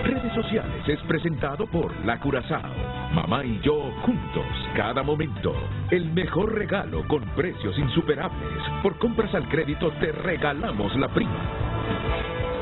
S1: Redes Sociales es presentado por La Curazao. Mamá y yo juntos, cada momento. El mejor regalo con precios insuperables. Por compras al crédito te regalamos la prima.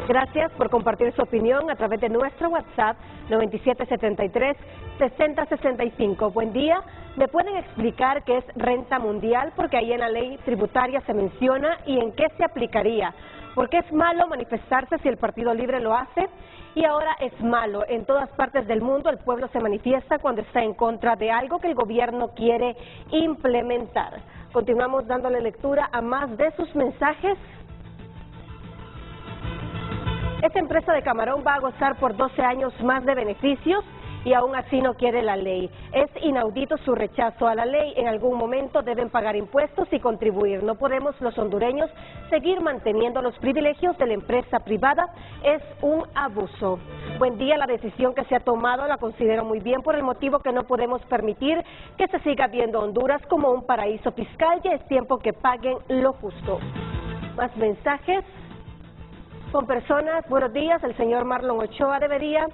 S3: Gracias por compartir su opinión a través de nuestro WhatsApp 9773-6065. Buen día. ¿Me pueden explicar qué es renta mundial? Porque ahí en la ley tributaria se menciona y en qué se aplicaría. ¿Por qué es malo manifestarse si el Partido Libre lo hace? Y ahora es malo. En todas partes del mundo el pueblo se manifiesta cuando está en contra de algo que el gobierno quiere implementar. Continuamos dándole lectura a más de sus mensajes. Esta empresa de camarón va a gozar por 12 años más de beneficios y aún así no quiere la ley. Es inaudito su rechazo a la ley. En algún momento deben pagar impuestos y contribuir. No podemos los hondureños seguir manteniendo los privilegios de la empresa privada. Es un abuso. Buen día, la decisión que se ha tomado la considero muy bien por el motivo que no podemos permitir que se siga viendo Honduras como un paraíso fiscal. Ya es tiempo que paguen lo justo. Más mensajes. Con personas, buenos días, el señor Marlon Ochoa debería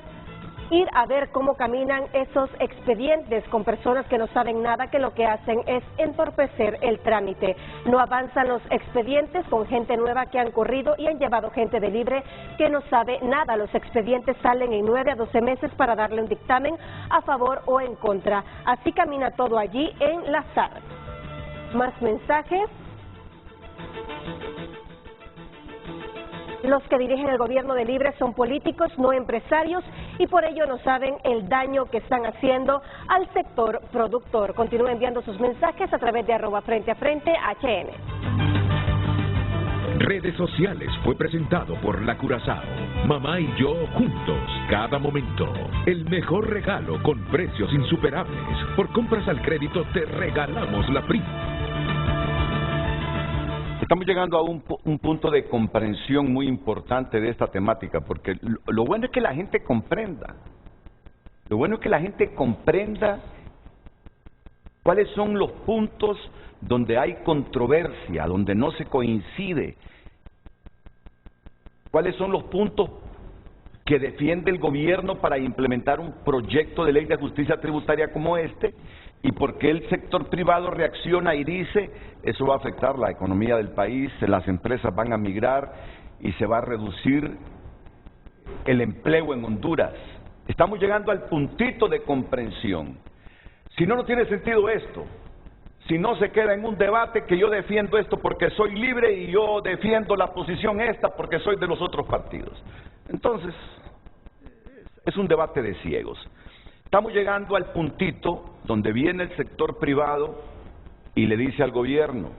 S3: ir a ver cómo caminan esos expedientes con personas que no saben nada, que lo que hacen es entorpecer el trámite. No avanzan los expedientes con gente nueva que han corrido y han llevado gente de libre que no sabe nada. Los expedientes salen en 9 a 12 meses para darle un dictamen a favor o en contra. Así camina todo allí en la SAR. Más mensajes. Los que dirigen el gobierno de Libre son políticos, no empresarios, y por ello no saben el daño que están haciendo al sector productor. Continúen enviando sus mensajes a través de @FrenteAFrente@HN.
S1: Redes sociales fue presentado por La Curazao. Mamá y yo juntos, cada momento. El mejor regalo con precios insuperables. Por compras al crédito te regalamos la prima.
S2: Estamos llegando a un punto de comprensión muy importante de esta temática, porque lo bueno es que la gente comprenda. Lo bueno es que la gente comprenda cuáles son los puntos donde hay controversia, donde no se coincide. Cuáles son los puntos que defiende el gobierno para implementar un proyecto de ley de justicia tributaria como este, y por qué el sector privado reacciona y dice, eso va a afectar la economía del país, las empresas van a migrar y se va a reducir el empleo en Honduras. Estamos llegando al puntito de comprensión. Si no, no tiene sentido esto. Si no, se queda en un debate que yo defiendo esto porque soy libre y yo defiendo la posición esta porque soy de los otros partidos. Entonces, es un debate de ciegos. Estamos llegando al puntito donde viene el sector privado y le dice al gobierno,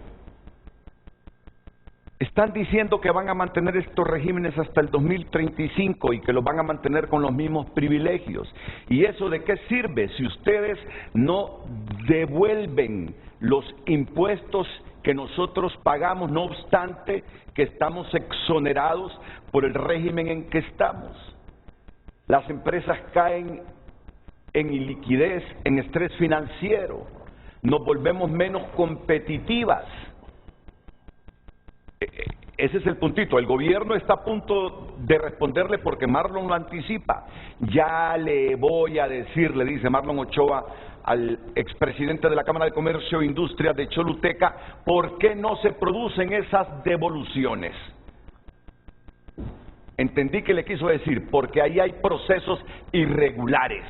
S2: están diciendo que van a mantener estos regímenes hasta el 2035 y que los van a mantener con los mismos privilegios. ¿Y eso de qué sirve si ustedes no devuelven los impuestos que nosotros pagamos, no obstante que estamos exonerados por el régimen en que estamos? Las empresas caen en iliquidez, en estrés financiero, nos volvemos menos competitivas. Ese es el puntito. El gobierno está a punto de responderle porque Marlon lo anticipa. Ya le voy a decir, le dice Marlon Ochoa al expresidente de la Cámara de Comercio e Industria de Choluteca, ¿por qué no se producen esas devoluciones? Entendí que le quiso decir, porque ahí hay procesos irregulares.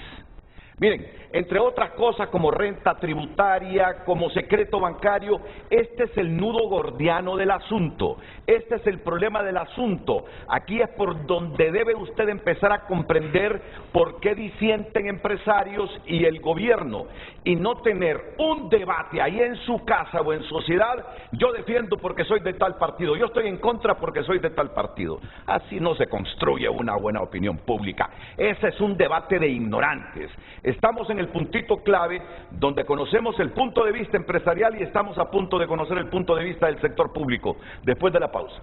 S2: Miren, entre otras cosas como renta tributaria, como secreto bancario, este es el nudo gordiano del asunto. Este es el problema del asunto. Aquí es por donde debe usted empezar a comprender por qué disienten empresarios y el gobierno. Y no tener un debate ahí en su casa o en sociedad, yo defiendo porque soy de tal partido, yo estoy en contra porque soy de tal partido. Así no se construye una buena opinión pública. Ese es un debate de ignorantes. Estamos en el puntito clave donde conocemos el punto de vista empresarial y estamos a punto de conocer el punto de vista del sector público. Después de la pausa.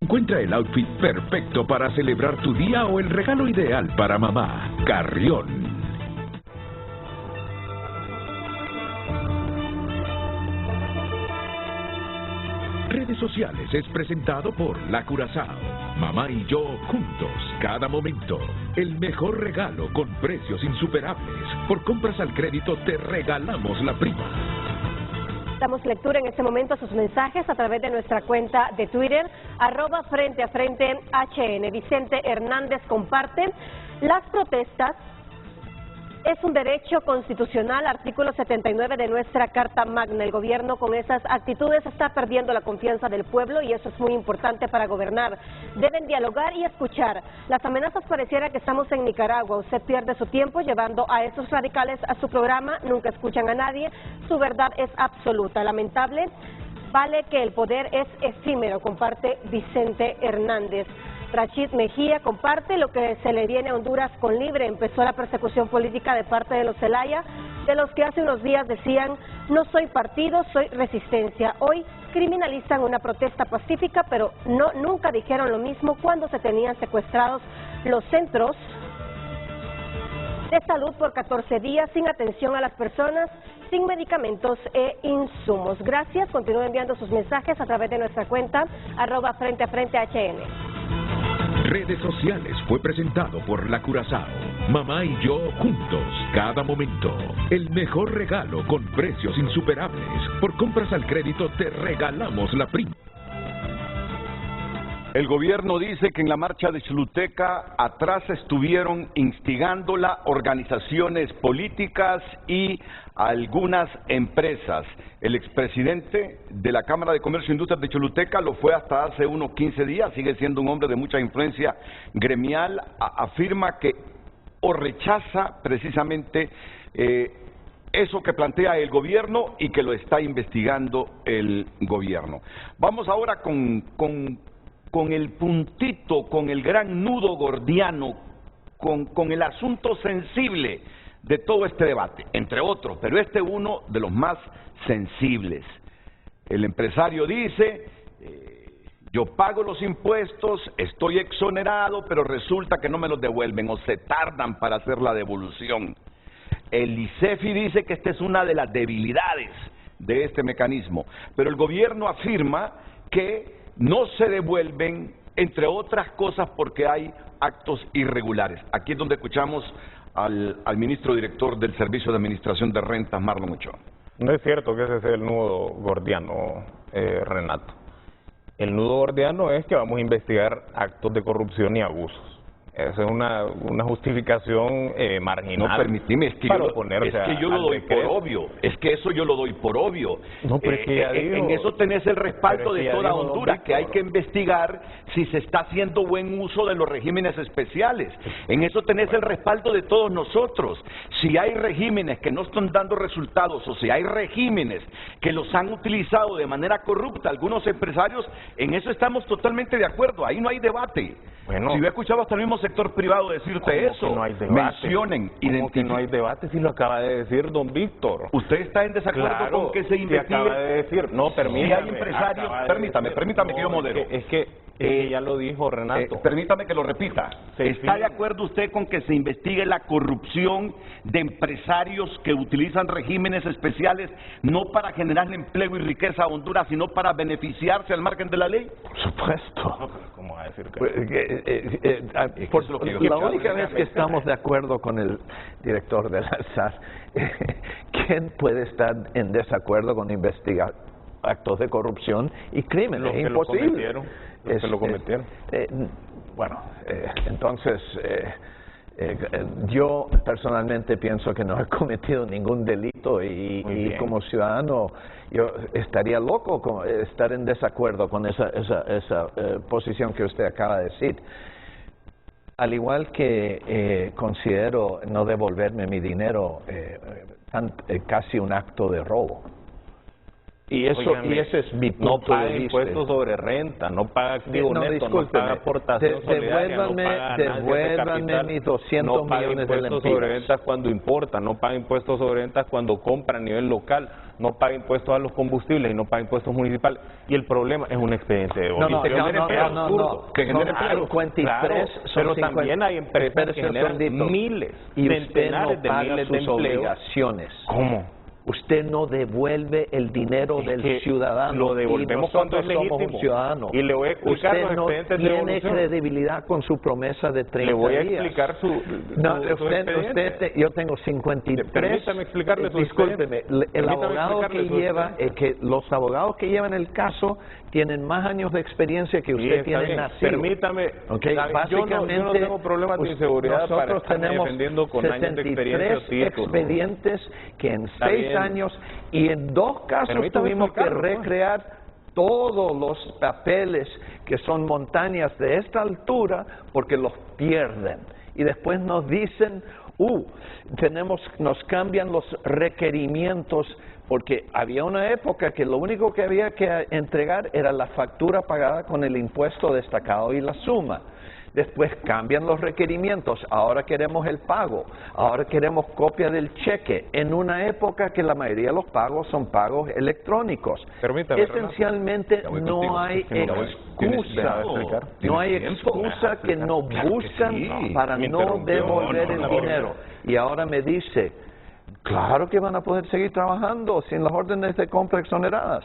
S1: Encuentra el outfit perfecto para celebrar tu día o el regalo ideal para mamá. Carrión. Redes sociales es presentado por La Curazao. Mamá y yo juntos, cada momento. El mejor regalo con precios insuperables. Por compras al crédito te regalamos la prima.
S3: Damos lectura en este momento a sus mensajes a través de nuestra cuenta de Twitter, @FrenteAFrenteHN. Vicente Hernández comparte: las protestas es un derecho constitucional, artículo 79 de nuestra Carta Magna. El gobierno con esas actitudes está perdiendo la confianza del pueblo y eso es muy importante para gobernar. Deben dialogar y escuchar. Las amenazas pareciera que estamos en Nicaragua. Usted pierde su tiempo llevando a esos radicales a su programa, nunca escuchan a nadie, su verdad es absoluta. Lamentable, vale que el poder es efímero, comparte Vicente Hernández. Rachid Mejía comparte: lo que se le viene a Honduras con libre. Empezó la persecución política de parte de los Zelaya, de los que hace unos días decían no soy partido, soy resistencia. Hoy criminalizan una protesta pacífica, pero nunca dijeron lo mismo cuando se tenían secuestrados los centros de salud por 14 días sin atención a las personas, sin medicamentos e insumos. Gracias, continúen enviando sus mensajes a través de nuestra cuenta @FrenteAFrenteHN.
S1: Redes sociales fue presentado por La Curazao. Mamá y yo juntos, cada momento. El mejor regalo con precios insuperables. Por compras al crédito te regalamos la prima.
S2: El gobierno dice que en la marcha de Choluteca atrás estuvieron instigándola organizaciones políticas y algunas empresas. El expresidente de la Cámara de Comercio e Industrias de Choluteca lo fue hasta hace unos 15 días, sigue siendo un hombre de mucha influencia gremial, afirma que o rechaza precisamente eso que plantea el gobierno y que lo está investigando el gobierno. Vamos ahora con el puntito, con el gran nudo gordiano, con el asunto sensible de todo este debate, entre otros, pero este es uno de los más sensibles. El empresario dice, yo pago los impuestos, estoy exonerado, pero resulta que no me los devuelven o se tardan para hacer la devolución. El ICEFI dice que esta es una de las debilidades de este mecanismo, pero el gobierno afirma que no se devuelven, entre otras cosas, porque hay actos irregulares. Aquí es donde escuchamos al ministro director del Servicio de Administración de Rentas, Marlon Ochoa.
S4: No es cierto que ese sea el nudo gordiano, Renato. El nudo gordiano es que vamos a investigar actos de corrupción y abusos. Esa es una justificación marginal.
S2: No, permitime, es que yo lo doy por obvio. Es que eso yo lo doy por obvio.
S4: No, pero es que ya digo,
S2: en eso tenés el respaldo de toda Honduras, que hay que investigar si se está haciendo buen uso de los regímenes especiales. En eso tenés el respaldo de todos nosotros. Si hay regímenes que no están dando resultados o si hay regímenes que los han utilizado de manera corrupta algunos empresarios, en eso estamos totalmente de acuerdo. Ahí no hay debate.
S4: Bueno,
S2: si yo he escuchado hasta el mismo sector privado decirte eso,
S4: no hay debate?
S2: Mencionen,
S4: ¿Cómo que no hay debate si lo acaba de decir don Víctor?
S2: ¿Usted está en desacuerdo con que se investigue?
S4: Acaba de decir, no, permítame.
S2: Si hay empresarios, permítame que yo modero.
S4: Es que ya lo dijo Renato.
S2: Permítame que lo repita. ¿Está de acuerdo usted con que se investigue la corrupción de empresarios que utilizan regímenes especiales no para generar empleo y riqueza a Honduras, sino para beneficiarse al margen de la ley?
S6: Por supuesto.
S4: No, ¿cómo va a decir que
S6: la única vez que estamos de acuerdo con el director de la SAR, ¿quién puede estar en desacuerdo con investigar actos de corrupción y crímenes? Es imposible.
S4: Los que lo cometieron.
S6: Entonces, yo personalmente pienso que no he cometido ningún delito y como ciudadano yo estaría loco con estar en desacuerdo con esa posición que usted acaba de decir. Al igual que considero no devolverme mi dinero casi un acto de robo. Y ese es mi punto
S4: no paga
S6: de vista.
S4: Impuestos sobre renta, no paga activo neto, no paga aportación solidaria,
S6: devuélvanme mis 200 millones de lempiras.
S4: No paga impuestos sobre ventas cuando importa, no paga impuestos sobre ventas cuando compra a nivel local, no paga impuestos a los combustibles y no paga impuestos municipales. Y el problema es un expediente de
S6: no,
S4: pero también hay empresas que generan miles,
S6: y
S4: centenares de miles de empleos.
S6: Obligaciones.
S4: ¿Cómo?
S6: Usted no devuelve el dinero del ciudadano.
S4: Lo devolvemos cuando es legítimo.
S6: Somos un ciudadano.
S4: Y le voy a explicar
S6: usted
S4: los
S6: no
S4: expedientes de
S6: tiene
S4: devolución.
S6: credibilidad con su promesa de 30 días.
S4: Le voy a explicar su expediente.
S6: Yo tengo 53.
S4: Permítame explicarle su
S6: discúlpeme, el abogado que
S4: explicarle su
S6: lleva, que los abogados que llevan el caso tienen más años de experiencia que usted tiene nacido.
S4: Permítame,
S6: Okay,
S4: yo no tengo problemas de inseguridad para estarme defendiendo con años de experiencia o títulos.
S6: Expedientes que en 6 años y en 2 casos tuvimos que recrear todos los papeles que son montañas de esta altura porque los pierden. Y después nos dicen, nos cambian los requerimientos porque había una época que lo único que había que entregar era la factura pagada con el impuesto destacado y la suma. Después cambian los requerimientos, ahora queremos el pago, ahora queremos copia del cheque, en una época que la mayoría de los pagos son pagos electrónicos.
S4: Permítame,
S6: esencialmente no hay excusa que no buscan para no devolver el dinero. Y ahora me dice, claro que van a poder seguir trabajando sin las órdenes de compra exoneradas.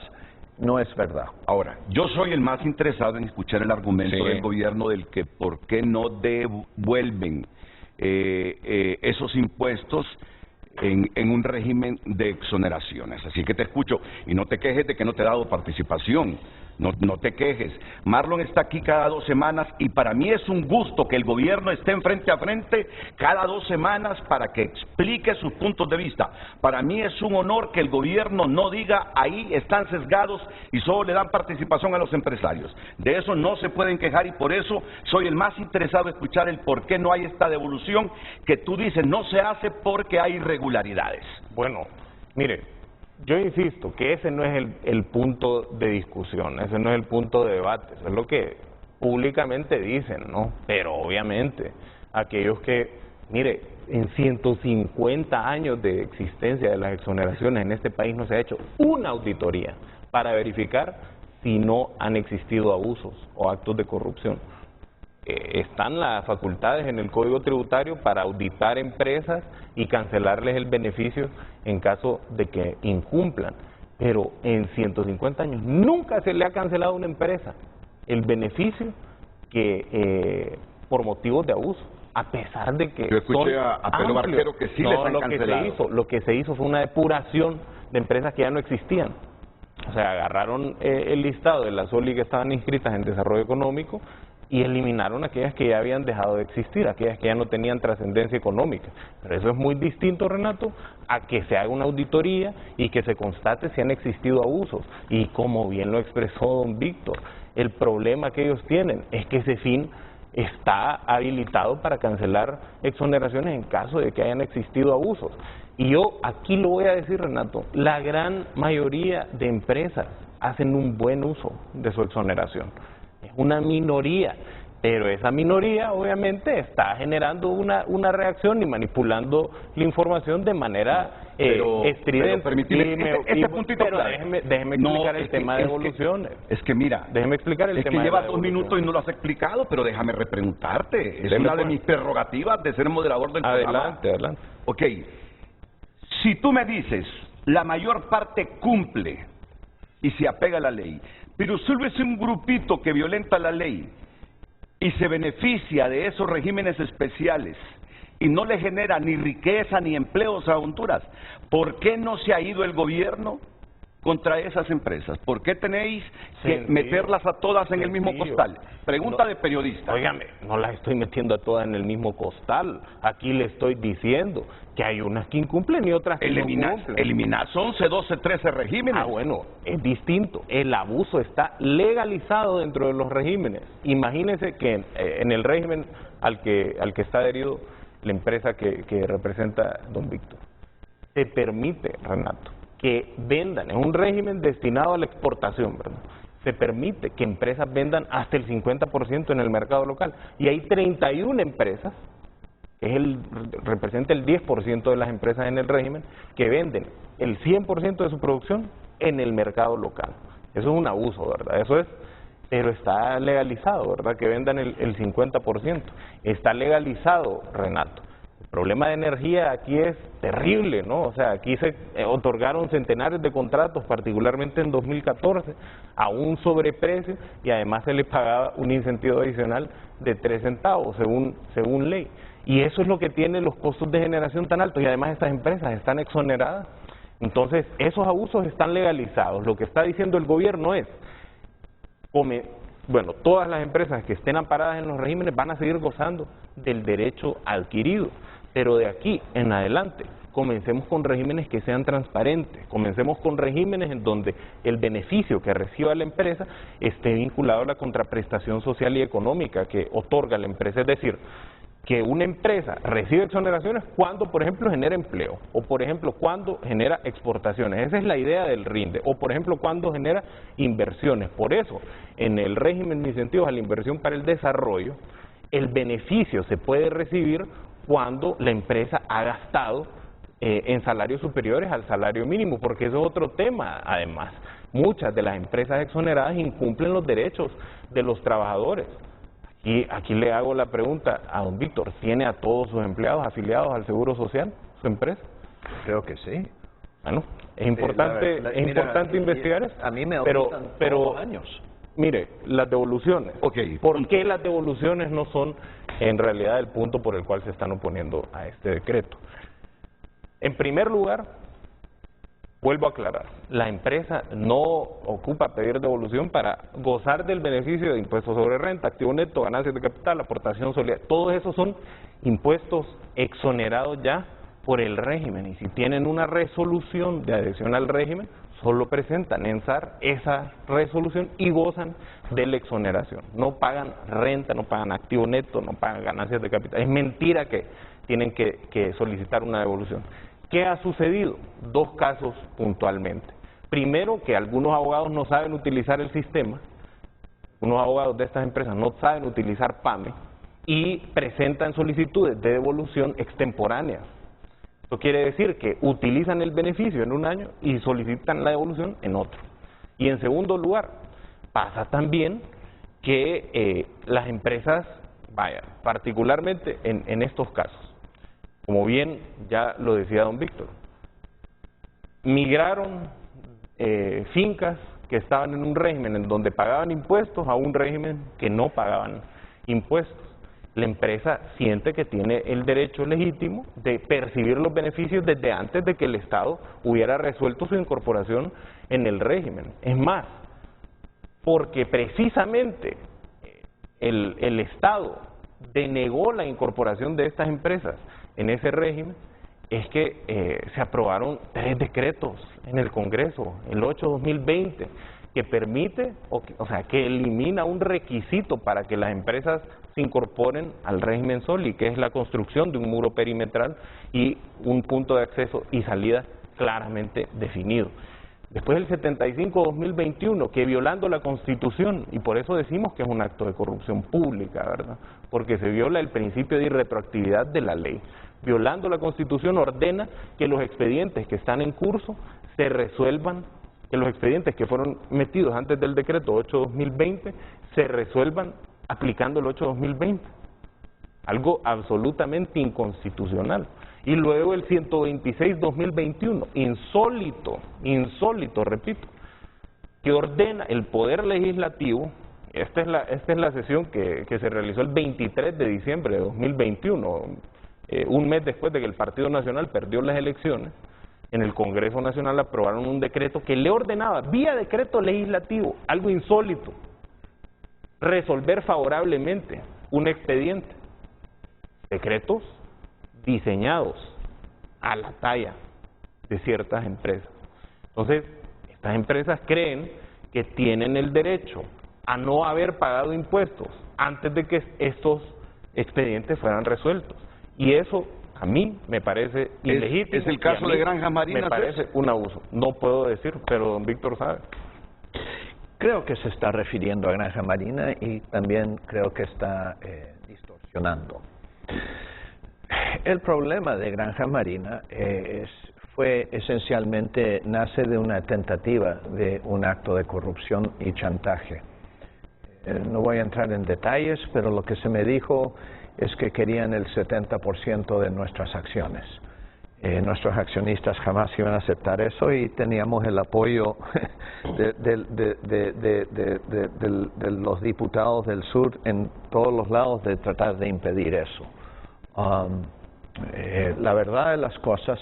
S6: No es verdad.
S2: Ahora, yo soy el más interesado en escuchar el argumento del gobierno del que por qué no devuelven esos impuestos en un régimen de exoneraciones. Así que te escucho y no te quejes de que no te he dado participación. No te quejes. Marlon está aquí cada 2 semanas y para mí es un gusto que el gobierno esté frente a frente cada 2 semanas para que explique sus puntos de vista. Para mí es un honor que el gobierno no diga ahí están sesgados y solo le dan participación a los empresarios. De eso no se pueden quejar y por eso soy el más interesado en escuchar el por qué no hay esta devolución que tú dices no se hace porque hay irregularidades.
S4: Bueno, mire, yo insisto que ese no es el punto de discusión, ese no es el punto de debate, eso es lo que públicamente dicen, ¿no? Pero obviamente, aquellos que, mire, en 150 años de existencia de las exoneraciones en este país no se ha hecho una auditoría para verificar si no han existido abusos o actos de corrupción. Están las facultades en el Código Tributario para auditar empresas y cancelarles el beneficio en caso de que incumplan. Pero en 150 años nunca se le ha cancelado a una empresa el beneficio que por motivos de abuso, a pesar de que
S2: yo escuché a Pedro Barquero que sí les han cancelado.
S4: Lo que se hizo fue una depuración de empresas que ya no existían. O sea, agarraron el listado de las OLI que estaban inscritas en desarrollo económico y eliminaron aquellas que ya habían dejado de existir, aquellas que ya no tenían trascendencia económica. Pero eso es muy distinto, Renato, a que se haga una auditoría y que se constate si han existido abusos. Y como bien lo expresó don Víctor, el problema que ellos tienen es que ese fin está habilitado para cancelar exoneraciones en caso de que hayan existido abusos. Y yo aquí lo voy a decir, Renato, la gran mayoría de empresas hacen un buen uso de su exoneración. Es una minoría, pero esa minoría obviamente está generando una reacción y manipulando la información de manera estridente.
S2: Pero
S4: déjeme explicar el tema de devoluciones.
S2: Es que mira,
S4: déjeme explicar el tema.
S2: Es que llevas 2 minutos y no lo has explicado, pero déjame repreguntarte. Es una de mis prerrogativas de ser moderador del programa.
S4: Adelante.
S2: Ok, si tú me dices, la mayor parte cumple y se apega a la ley, pero solo es un grupito que violenta la ley y se beneficia de esos regímenes especiales y no le genera ni riqueza ni empleos a Honduras, ¿por qué no se ha ido el gobierno contra esas empresas? ¿Por qué tenéis que meterlas a todas en el mismo costal? Pregunta de periodista.
S4: Óigame, no las estoy metiendo a todas en el mismo costal. Aquí le estoy diciendo que hay unas que incumplen y otras que no cumplen.
S2: Eliminar 11, 12, 13 regímenes.
S4: Bueno, es distinto. El abuso está legalizado dentro de los regímenes. Imagínese que en el régimen al que está adherido la empresa que representa don Víctor, se permite, Renato, que vendan, es un régimen destinado a la exportación, ¿verdad? Se permite que empresas vendan hasta el 50% en el mercado local. Y hay 31 empresas, que representa el 10% de las empresas en el régimen, que venden el 100% de su producción en el mercado local. Eso es un abuso, ¿verdad? Pero está legalizado, ¿verdad? Que vendan el 50%. Está legalizado, Renato,
S9: problema de energía aquí es terrible, ¿no? O sea, aquí se otorgaron centenares de contratos, particularmente en 2014, a un sobreprecio y además se les pagaba un incentivo adicional de 3 centavos, según ley. Y eso es lo que tiene los costos de generación tan altos y además estas empresas están exoneradas. Entonces, esos abusos están legalizados. Lo que está diciendo el gobierno es, bueno, todas las empresas que estén amparadas en los regímenes van a seguir gozando del derecho adquirido. Pero de aquí en adelante, comencemos con regímenes que sean transparentes, comencemos con regímenes en donde el beneficio que reciba la empresa esté vinculado a la contraprestación social y económica que otorga la empresa. Es decir, que una empresa recibe exoneraciones cuando, por ejemplo, genera empleo, o por ejemplo, cuando genera exportaciones. Esa es la idea del RINDE, o por ejemplo, cuando genera inversiones. Por eso, en el régimen de incentivos a la inversión para el desarrollo, el beneficio se puede recibir cuando la empresa ha gastado en salarios superiores al salario mínimo, porque eso es otro tema además. Muchas de las empresas exoneradas incumplen los derechos de los trabajadores. Y aquí le hago la pregunta a don Víctor, ¿tiene a todos sus empleados afiliados al Seguro Social, su empresa?
S6: Creo que sí.
S9: Bueno, es importante, importante investigar eso.
S6: A mí me aumentan todos los años.
S9: Mire, las devoluciones. ¿Por qué las devoluciones no son en realidad el punto por el cual se están oponiendo a este decreto? En primer lugar, vuelvo a aclarar, la empresa no ocupa pedir devolución para gozar del beneficio de impuestos sobre renta, activo neto, ganancias de capital, aportación solidaria. Todos esos son impuestos exonerados ya por el régimen, y si tienen una resolución de adhesión al régimen, solo presentan en SAR esa resolución y gozan de la exoneración. No pagan renta, no pagan activo neto, no pagan ganancias de capital. Es mentira que tienen que solicitar una devolución. ¿Qué ha sucedido? 2 casos puntualmente. Primero, que algunos abogados no saben utilizar el sistema, unos abogados de estas empresas no saben utilizar PAME y presentan solicitudes de devolución extemporáneas. Esto quiere decir que utilizan el beneficio en un año y solicitan la devolución en otro. Y en segundo lugar, pasa también que las empresas, particularmente en estos casos, como bien ya lo decía don Víctor, migraron fincas que estaban en un régimen en donde pagaban impuestos a un régimen que no pagaban impuestos. La empresa siente que tiene el derecho legítimo de percibir los beneficios desde antes de que el Estado hubiera resuelto su incorporación en el régimen. Es más, porque precisamente el Estado denegó la incorporación de estas empresas en ese régimen, es que se aprobaron 3 decretos en el Congreso, el 8/2020, que permite, o sea, que elimina un requisito para que las empresas se incorporen al régimen SOLI, que es la construcción de un muro perimetral y un punto de acceso y salida claramente definido. Después el 75/2021, que violando la Constitución, y por eso decimos que es un acto de corrupción pública, ¿verdad? Porque se viola el principio de irretroactividad de la ley. Violando la Constitución, ordena que los expedientes que están en curso se resuelvan, que los expedientes que fueron metidos antes del decreto 8/2020 se resuelvan aplicando el 8/2020. Algo absolutamente inconstitucional. Y luego el 126/2021, insólito, repito, que ordena el Poder Legislativo. Esta es la sesión que se realizó el 23 de diciembre de 2021, un mes después de que el Partido Nacional perdió las elecciones. En el Congreso Nacional aprobaron un decreto que le ordenaba, vía decreto legislativo, algo insólito, resolver favorablemente un expediente. Decretos diseñados a la talla de ciertas empresas. Entonces, estas empresas creen que tienen el derecho a no haber pagado impuestos antes de que estos expedientes fueran resueltos. Y eso a mí me parece ilegítimo.
S2: ¿Es el caso de Granjas Marinas?
S9: Me parece un abuso. No puedo decir, pero don Víctor sabe.
S6: Creo que se está refiriendo a Granja Marina y también creo que está distorsionando. El problema de Granja Marina fue esencialmente, nace de una tentativa de un acto de corrupción y chantaje. No voy a entrar en detalles, pero lo que se me dijo es que querían el 70% de nuestras acciones. Nuestros accionistas jamás iban a aceptar eso y teníamos el apoyo de los diputados del sur en todos los lados de tratar de impedir eso. La verdad de las cosas,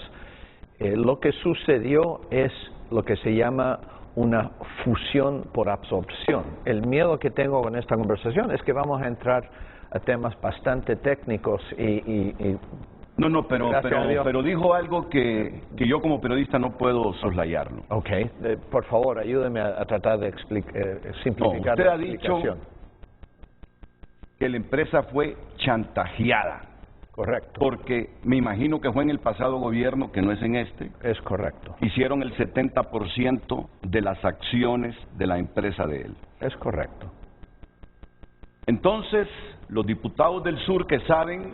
S6: lo que sucedió es lo que se llama una fusión por absorción. El miedo que tengo con esta conversación es que vamos a entrar a temas bastante técnicos y
S2: No, pero dijo algo que yo como periodista no puedo soslayarlo.
S6: Ok, por favor, ayúdeme a tratar de simplificar
S2: usted
S6: la
S2: ha dicho
S6: explicación.
S2: que la empresa fue chantajeada.
S6: Correcto.
S2: Porque me imagino que fue en el pasado gobierno, que no es en este.
S6: Es correcto.
S2: Hicieron el 70% de las acciones de la empresa de él.
S6: Es correcto.
S2: Entonces, los diputados del sur que saben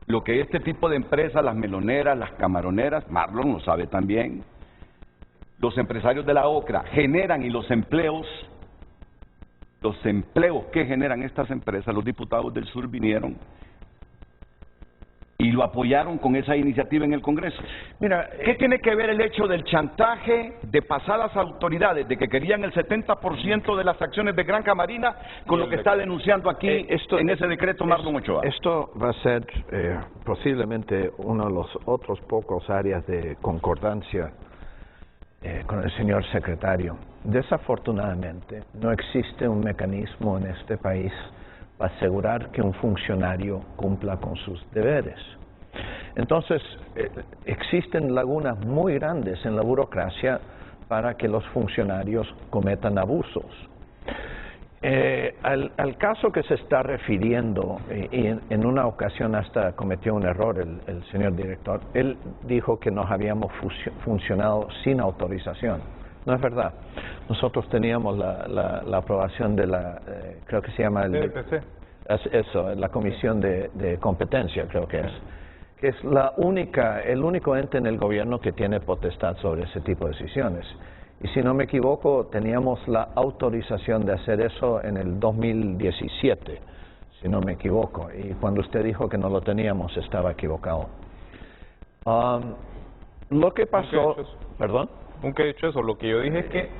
S2: lo que este tipo de empresas, las meloneras, las camaroneras, Marlon lo sabe también, los empresarios de la OCRA generan, y los empleos que generan estas empresas, los diputados del sur vinieron y lo apoyaron con esa iniciativa en el Congreso.
S6: Mira,
S2: ¿qué tiene que ver el hecho del chantaje de pasadas autoridades de que querían el 70% de las acciones de Granja Marina con lo que está denunciando aquí en ese decreto Marlon Ochoa?
S6: Esto va a ser posiblemente uno de los otros pocos áreas de concordancia con el señor secretario. Desafortunadamente, no existe un mecanismo en este país para asegurar que un funcionario cumpla con sus deberes. Entonces, existen lagunas muy grandes en la burocracia para que los funcionarios cometan abusos. Al caso que se está refiriendo, y en una ocasión hasta cometió un error el señor director, él dijo que nos habíamos funcionado sin autorización. No es verdad. Nosotros teníamos la aprobación de la, creo que se llama el eso, la Comisión de Competencia, creo que es el único ente en el gobierno que tiene potestad sobre ese tipo de decisiones. Y si no me equivoco, teníamos la autorización de hacer eso en el 2017, si no me equivoco. Y cuando usted dijo que no lo teníamos, estaba equivocado. Lo que pasó... ¿Perdón?
S9: Nunca he dicho eso. Lo que yo dije es que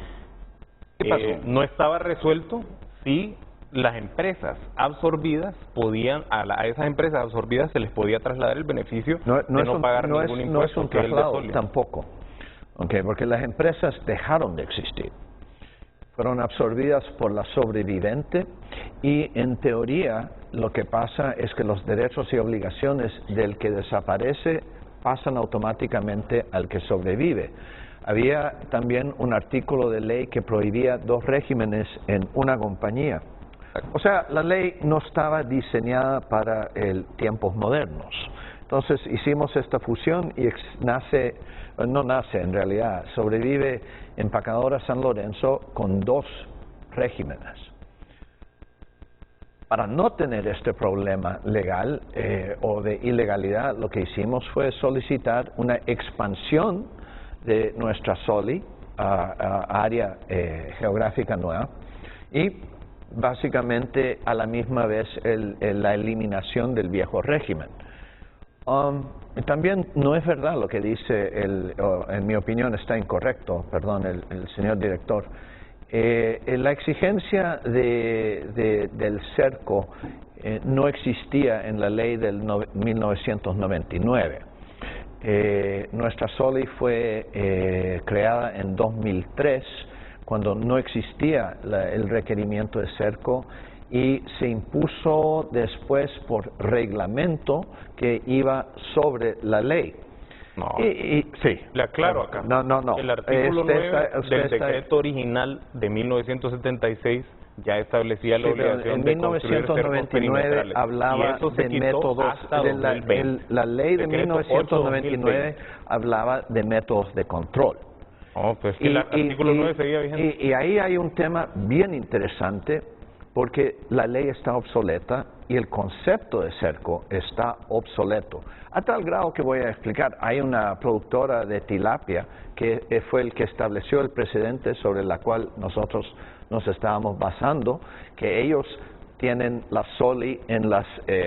S9: no estaba resuelto si las empresas absorbidas podían, a esas empresas absorbidas se les podía trasladar el beneficio de no pagar ningún impuesto.
S6: No es un traslado tampoco, porque las empresas dejaron de existir. Fueron absorbidas por la sobreviviente y en teoría lo que pasa es que los derechos y obligaciones del que desaparece pasan automáticamente al que sobrevive. Había también un artículo de ley que prohibía dos regímenes en una compañía. O sea, la ley no estaba diseñada para tiempos modernos. Entonces hicimos esta fusión y no nace en realidad, sobrevive Empacadora San Lorenzo con dos regímenes. Para no tener este problema legal o de ilegalidad, lo que hicimos fue solicitar una expansión de nuestra SOLI a área geográfica nueva y básicamente a la misma vez la eliminación del viejo régimen. También no es verdad lo que dice, en mi opinión está incorrecto, perdón, el señor director. La exigencia del cerco no existía en la ley del 1999. Nuestra SOLI fue creada en 2003, cuando no existía el requerimiento de cerco, y se impuso después por reglamento que iba sobre la ley.
S9: No,
S6: sí.
S9: Le aclaro acá.
S6: No.
S9: El artículo 9 del decreto original de 1976 ya establecía la obligación de construir cercos perimetrales.
S6: Hablaba de métodos, la ley de 1999 hablaba de métodos de control.
S9: Pues que el artículo 9 seguía vigente.
S6: Y ahí hay un tema bien interesante, porque la ley está obsoleta y el concepto de cerco está obsoleto. A tal grado que voy a explicar, hay una productora de tilapia que fue el que estableció el precedente sobre la cual nosotros nos estábamos basando, que ellos tienen la soli en las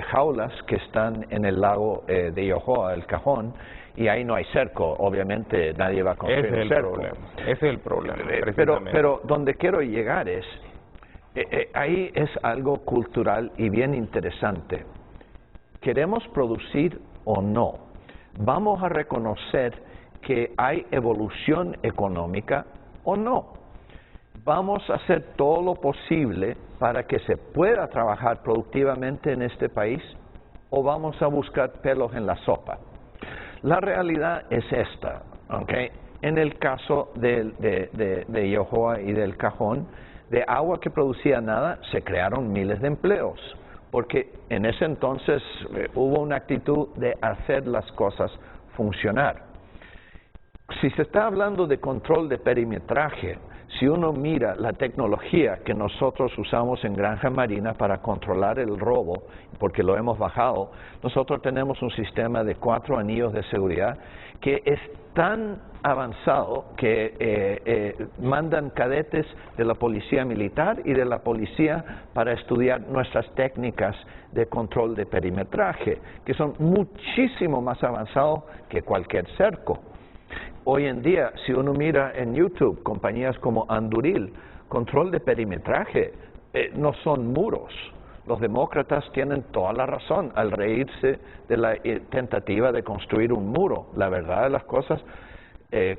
S6: jaulas que están en el lago de Yohoa, el Cajón, y ahí no hay cerco, obviamente nadie va a construir un cerco.
S9: Ese es el problema,
S6: pero donde quiero llegar es, ahí es algo cultural y bien interesante. ¿Queremos producir o no? ¿Vamos a reconocer que hay evolución económica o no? ¿Vamos a hacer todo lo posible para que se pueda trabajar productivamente en este país o vamos a buscar pelos en la sopa? La realidad es esta, ¿ok? En el caso de Yohoa y del Cajón, de agua que producía nada, se crearon miles de empleos, porque en ese entonces hubo una actitud de hacer las cosas funcionar. Si se está hablando de control de perimetraje, si uno mira la tecnología que nosotros usamos en Granja Marina para controlar el robo, porque lo hemos bajado, nosotros tenemos un sistema de 4 anillos de seguridad que es tan avanzado que mandan cadetes de la policía militar y de la policía para estudiar nuestras técnicas de control de perimetraje, que son muchísimo más avanzados que cualquier cerco. Hoy en día, si uno mira en YouTube, compañías como Anduril, control de perimetraje, no son muros. Los demócratas tienen toda la razón al reírse de la tentativa de construir un muro. La verdad de las cosas,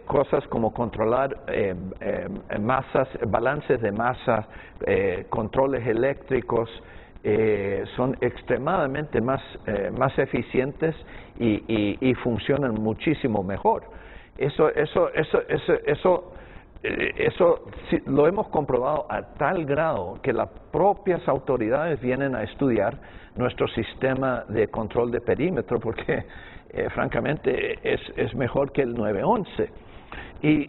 S6: cosas como controlar masas, balances de masa, controles eléctricos, son extremadamente más eficientes y funcionan muchísimo mejor. Eso lo hemos comprobado a tal grado que las propias autoridades vienen a estudiar nuestro sistema de control de perímetro porque francamente es mejor que el 911. Y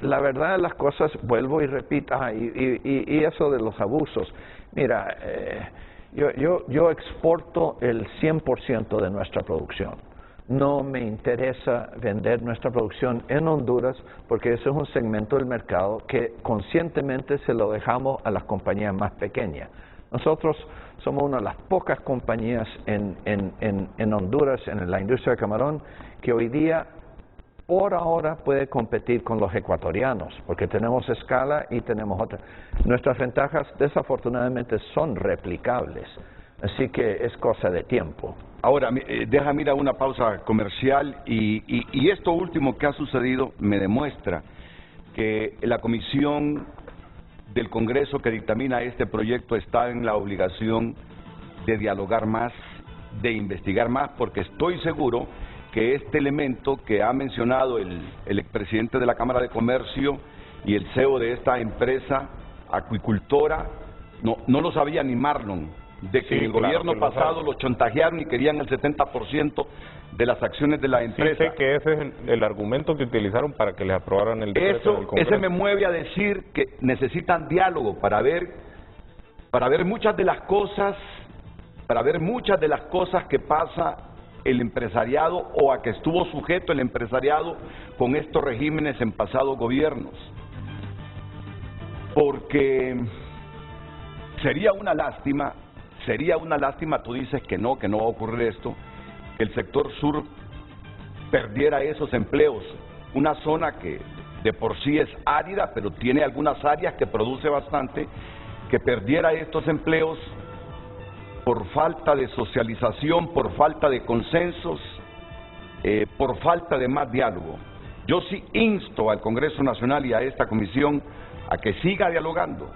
S6: la verdad de las cosas, vuelvo y repito, y eso de los abusos, mira, yo exporto el 100% de nuestra producción. No me interesa vender nuestra producción en Honduras porque ese es un segmento del mercado que conscientemente se lo dejamos a las compañías más pequeñas. Nosotros somos una de las pocas compañías en Honduras, en la industria de camarón, que hoy día, por ahora, puede competir con los ecuatorianos, porque tenemos escala y tenemos otras. Nuestras ventajas, desafortunadamente, son replicables, así que es cosa de tiempo.
S2: Ahora, déjame ir a una pausa comercial y esto último que ha sucedido me demuestra que la comisión del Congreso que dictamina este proyecto está en la obligación de dialogar más, de investigar más, porque estoy seguro que este elemento que ha mencionado el expresidente de la Cámara de Comercio y el CEO de esta empresa acuicultora, no lo sabía ni Marlon, de que en el gobierno pasado los chantajearon y querían el 70% de las acciones de la empresa.
S9: Sí sé que ese es el argumento que utilizaron para que les aprobaran el decreto del Congreso.
S2: Ese me mueve a decir que necesitan diálogo para ver muchas de las cosas, que pasa el empresariado o a que estuvo sujeto el empresariado con estos regímenes en pasados gobiernos. Porque sería una lástima, tú dices que no va a ocurrir esto, que el sector sur perdiera esos empleos, una zona que de por sí es árida, pero tiene algunas áreas que produce bastante, que perdiera estos empleos por falta de socialización, por falta de consensos, por falta de más diálogo. Yo sí insto al Congreso Nacional y a esta comisión a que siga dialogando,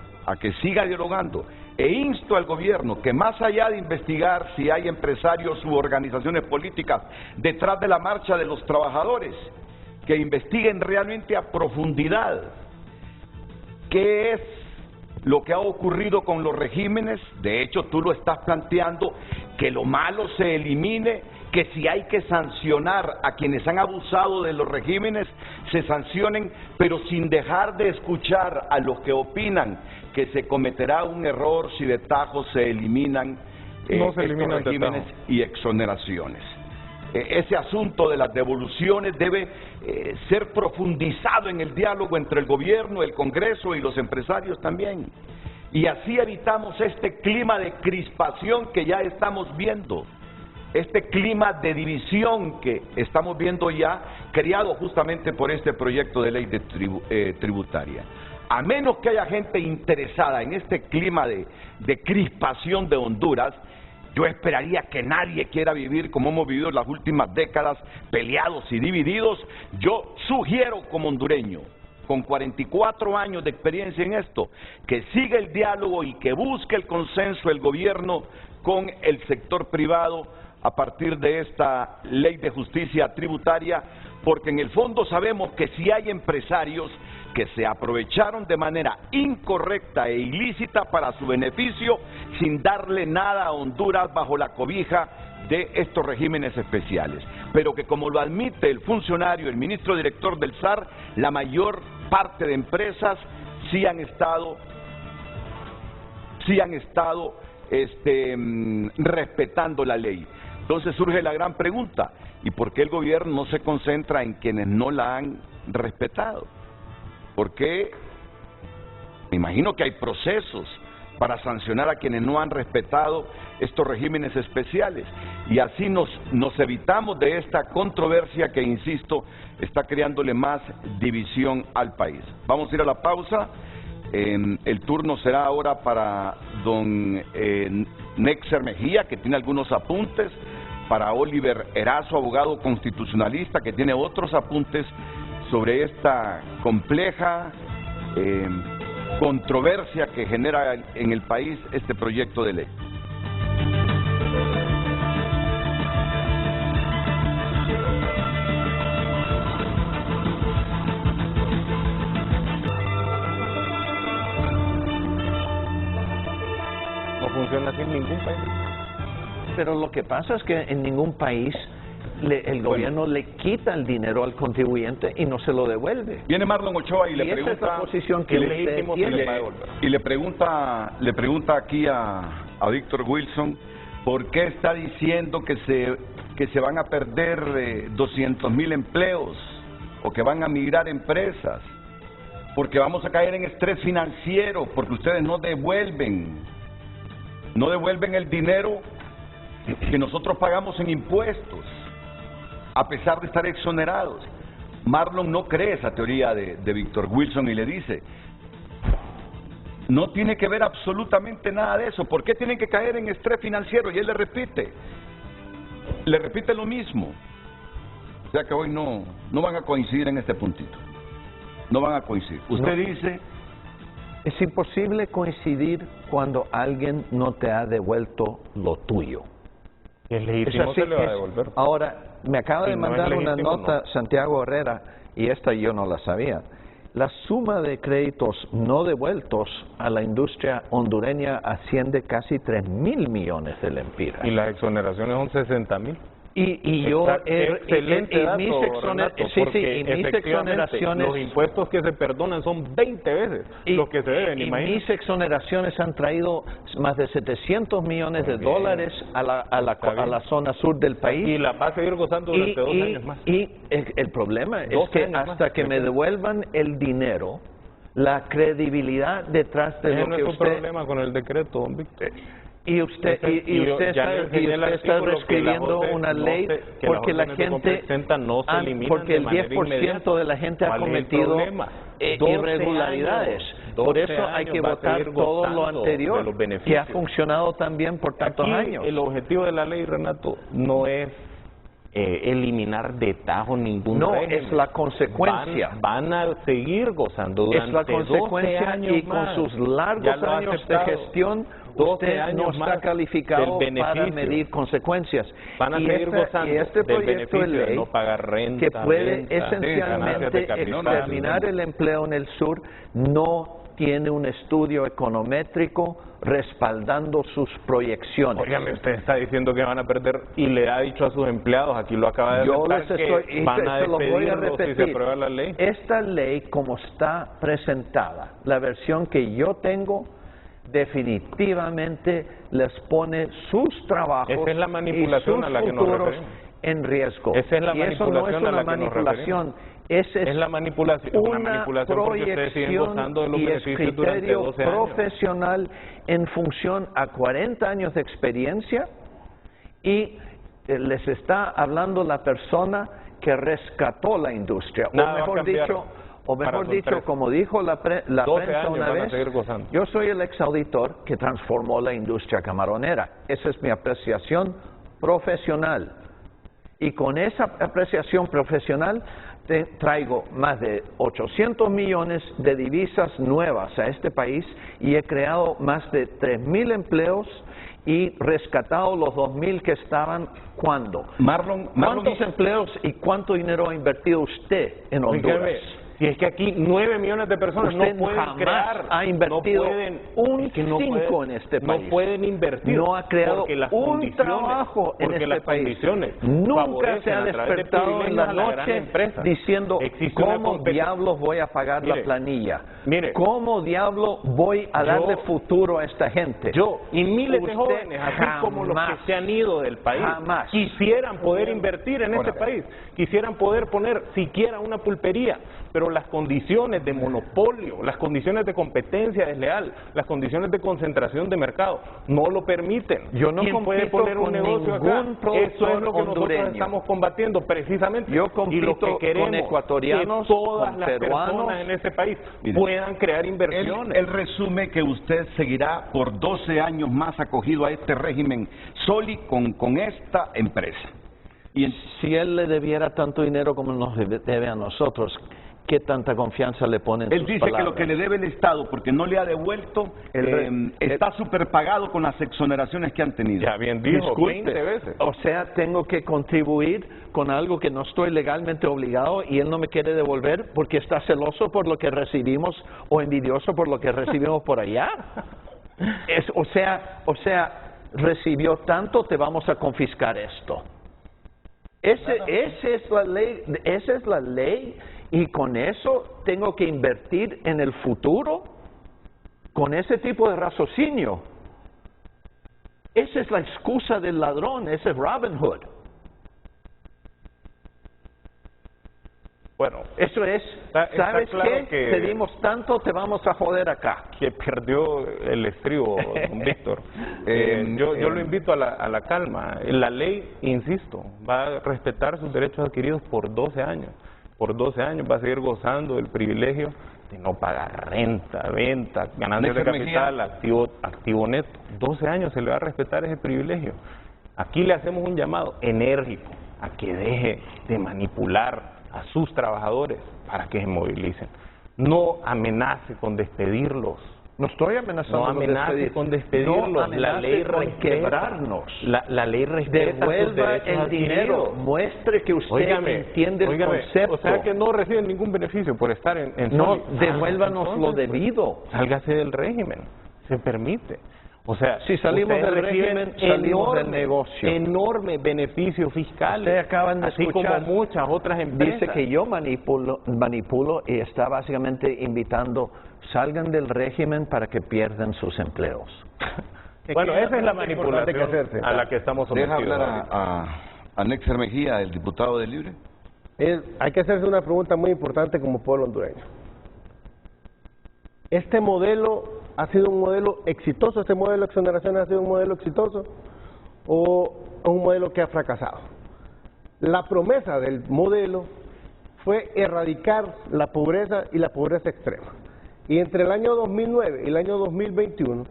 S2: e insto al gobierno que más allá de investigar si hay empresarios u organizaciones políticas detrás de la marcha de los trabajadores, que investiguen realmente a profundidad qué es lo que ha ocurrido con los regímenes. De hecho, tú lo estás planteando, que lo malo se elimine, que si hay que sancionar a quienes han abusado de los regímenes, se sancionen, pero sin dejar de escuchar a los que opinan que se cometerá un error si de tajo se eliminan estos regímenes y exoneraciones. Ese asunto de las devoluciones debe ser profundizado en el diálogo entre el gobierno, el Congreso y los empresarios también. Y así evitamos este clima de crispación que ya estamos viendo, este clima de división que estamos viendo ya, creado justamente por este proyecto de ley de tributaria. A menos que haya gente interesada en este clima de crispación de Honduras, yo esperaría que nadie quiera vivir como hemos vivido en las últimas décadas, peleados y divididos. Yo sugiero como hondureño, con 44 años de experiencia en esto, que siga el diálogo y que busque el consenso el gobierno con el sector privado a partir de esta ley de justicia tributaria, porque en el fondo sabemos que si hay empresarios que se aprovecharon de manera incorrecta e ilícita para su beneficio, sin darle nada a Honduras bajo la cobija de estos regímenes especiales, pero que como lo admite el funcionario, el ministro director del SAR, la mayor parte de empresas sí han estado respetando la ley. Entonces surge la gran pregunta, ¿y por qué el gobierno no se concentra en quienes no la han respetado? Porque me imagino que hay procesos para sancionar a quienes no han respetado estos regímenes especiales, y así nos evitamos de esta controversia que, insisto, está creándole más división al país. Vamos a ir a la pausa. El turno será ahora para don Nexer Mejía, que tiene algunos apuntes, para Oliver Erazo, abogado constitucionalista, que tiene otros apuntes sobre esta compleja controversia que genera en el país este proyecto de ley.
S9: No funciona así en ningún país.
S6: Pero lo que pasa es que en ningún país el gobierno le quita el dinero al contribuyente y no se lo devuelve.
S2: Viene Marlon Ochoa y le
S6: Esa
S2: pregunta,
S6: es la posición que
S2: le pregunta aquí a Víctor Wilson, ¿por qué está diciendo que se van a perder 200,000 empleos o que van a migrar empresas? Porque vamos a caer en estrés financiero, porque ustedes no devuelven el dinero que nosotros pagamos en impuestos, a pesar de estar exonerados. Marlon no cree esa teoría de Víctor Wilson y le dice, no tiene que ver absolutamente nada de eso. ¿Por qué tienen que caer en estrés financiero? Y él le repite lo mismo. O sea que hoy no van a coincidir en este puntito. No van a coincidir. Usted dice...
S6: Es imposible coincidir cuando alguien no te ha devuelto lo tuyo.
S9: Es legítimo, se le va a devolver.
S6: Ahora, me acaba de mandar una nota
S9: no.
S6: Santiago Herrera, y esta yo no la sabía. La suma de créditos no devueltos a la industria hondureña asciende casi 3,000 millones de lempiras.
S9: Y las exoneraciones son 60,000.
S6: Y yo
S9: excelente dato, Renato, porque
S6: mis exoneraciones,
S9: los impuestos que se perdonan son 20 veces los que se deben, imagínate.
S6: Mis exoneraciones han traído más de 700 millones de dólares a la zona sur del país.
S9: Y la va a seguir gozando durante 2 años más.
S6: Y el problema es que hasta que me devuelvan el dinero, la credibilidad detrás de lo que usted...
S9: problema con el decreto, don Víctor.
S6: Y usted está reescribiendo una ley porque la gente, porque el 10% de la gente ha cometido irregularidades. Por eso hay que votar todo lo anterior, que ha funcionado tan bien por tantos años.
S9: El objetivo de la ley, Renato, no es eliminar de tajo ningún régimen.
S6: Es la consecuencia.
S9: Van a seguir gozando durante
S6: es la consecuencia
S9: 12 años
S6: y con sus largos años de gestión, usted no está calificado para medir consecuencias.
S9: Van a seguir gozando del beneficio de no pagar renta,
S6: que puede esencialmente exterminar el empleo en el sur, no tiene un estudio econométrico respaldando sus proyecciones.
S9: Óigame, usted está diciendo que van a perder y le ha dicho a sus empleados, aquí lo acaba de decir, que van a despedirlos si se aprueba la ley.
S6: Esta ley, como está presentada, la versión que yo tengo, definitivamente les pone sus trabajos
S9: Esa es la manipulación
S6: y sus
S9: a la que nos
S6: futuros
S9: referimos.
S6: En riesgo.
S9: Esa es la
S6: y eso no es
S9: manipulación a
S6: una
S9: la que nos
S6: manipulación, Ese
S9: es la manipulación, una manipulación porque ustedes siguen gozando de los beneficios durante 12 años.
S6: Profesional en función a 40 años de experiencia y les está hablando la persona que rescató la industria, o mejor dicho, como dijo la prensa una vez, yo soy el exauditor que transformó la industria camaronera. Esa es mi apreciación profesional. Y con esa apreciación profesional traigo más de 800 millones de divisas nuevas a este país y he creado más de 3,000 empleos y rescatado los 2,000 que estaban. ¿Cuándo? ¿Cuántos empleos y cuánto dinero ha invertido usted en Honduras?
S9: Si es que aquí 9 millones de personas
S6: usted
S9: no pueden crear,
S6: ha invertido un 5 en este país.
S9: No pueden invertir.
S6: No ha creado un trabajo en este país. Nunca se ha despertado en la noche diciendo ¿cómo diablos voy a pagar la planilla? ¿Cómo diablos voy a darle futuro a esta gente?
S9: Y miles de jóvenes, así como los que se han ido del país, quisieran poder invertir en este país, quisieran poder poner siquiera una pulpería, pero las condiciones de monopolio, las condiciones de competencia desleal, las condiciones de concentración de mercado no lo permiten.
S6: Yo no
S9: ¿Quién puede poner un negocio acá? Eso es lo que nosotros estamos combatiendo precisamente.
S6: Yo compito
S9: y lo que queremos
S6: con ecuatorianos,
S9: que todas
S6: con
S9: las
S6: peruanos
S9: personas en este país puedan crear inversiones.
S2: Él resume que usted seguirá por 12 años más acogido a este régimen Soli con esta empresa.
S6: Y si él le debiera tanto dinero como nos debe a nosotros, ¿qué tanta confianza le pone en
S2: Él
S6: sus
S2: dice
S6: palabras?
S2: que lo que le debe el Estado, porque no le ha devuelto, está superpagado con las exoneraciones que han tenido.
S9: Ya bien dijo, 20 veces.
S6: O sea, tengo que contribuir con algo que no estoy legalmente obligado y él no me quiere devolver porque está celoso por lo que recibimos o envidioso por lo que recibimos por allá. O sea, recibió tanto, te vamos a confiscar esto. Esa es la ley. Y con eso tengo que invertir en el futuro, con ese tipo de raciocinio. Esa es la excusa del ladrón, ese es Robin Hood. Bueno, eso es, ¿sabes qué? Te dimos tanto, te vamos a joder acá.
S9: Que perdió el estribo, don Víctor. Yo lo invito a la calma. La ley, insisto, va a respetar sus derechos adquiridos por 12 años. Por 12 años va a seguir gozando del privilegio de no pagar renta, venta, ganancias de capital, activo neto. 12 años se le va a respetar ese privilegio. Aquí le hacemos un llamado enérgico a que deje de manipular a sus trabajadores para que se movilicen. No amenace con despedirlos.
S6: No estoy amenazando
S9: con despedirlos.
S6: No
S9: la ley
S6: con quebrarnos.
S9: La ley respeta sus derechos
S6: el dinero.
S9: adquiridos.
S6: Muestre que usted entiende el concepto.
S9: O sea que no reciben ningún beneficio por estar en
S6: no,
S9: Soli.
S6: devuélvanos lo debido.
S9: Sálgase del régimen. Se permite. O sea,
S6: si salimos del régimen, salimos del negocio.
S9: Enorme beneficio fiscal.
S6: Ustedes acaban de escuchar,
S9: como muchas otras empresas.
S6: Dice que yo manipulo y está básicamente invitando, salgan del régimen para que pierdan sus empleos.
S9: Bueno, esa es la manipulación a la que estamos sometidos.
S2: Deja hablar a Nexer Mejía, el diputado de Libre.
S5: Hay que hacerse una pregunta muy importante como pueblo hondureño. ¿Este modelo ha sido un modelo exitoso? ¿Este modelo de exoneración ha sido un modelo exitoso o un modelo que ha fracasado? La promesa del modelo fue erradicar la pobreza y la pobreza extrema. Y entre el año 2009 y el año 2021,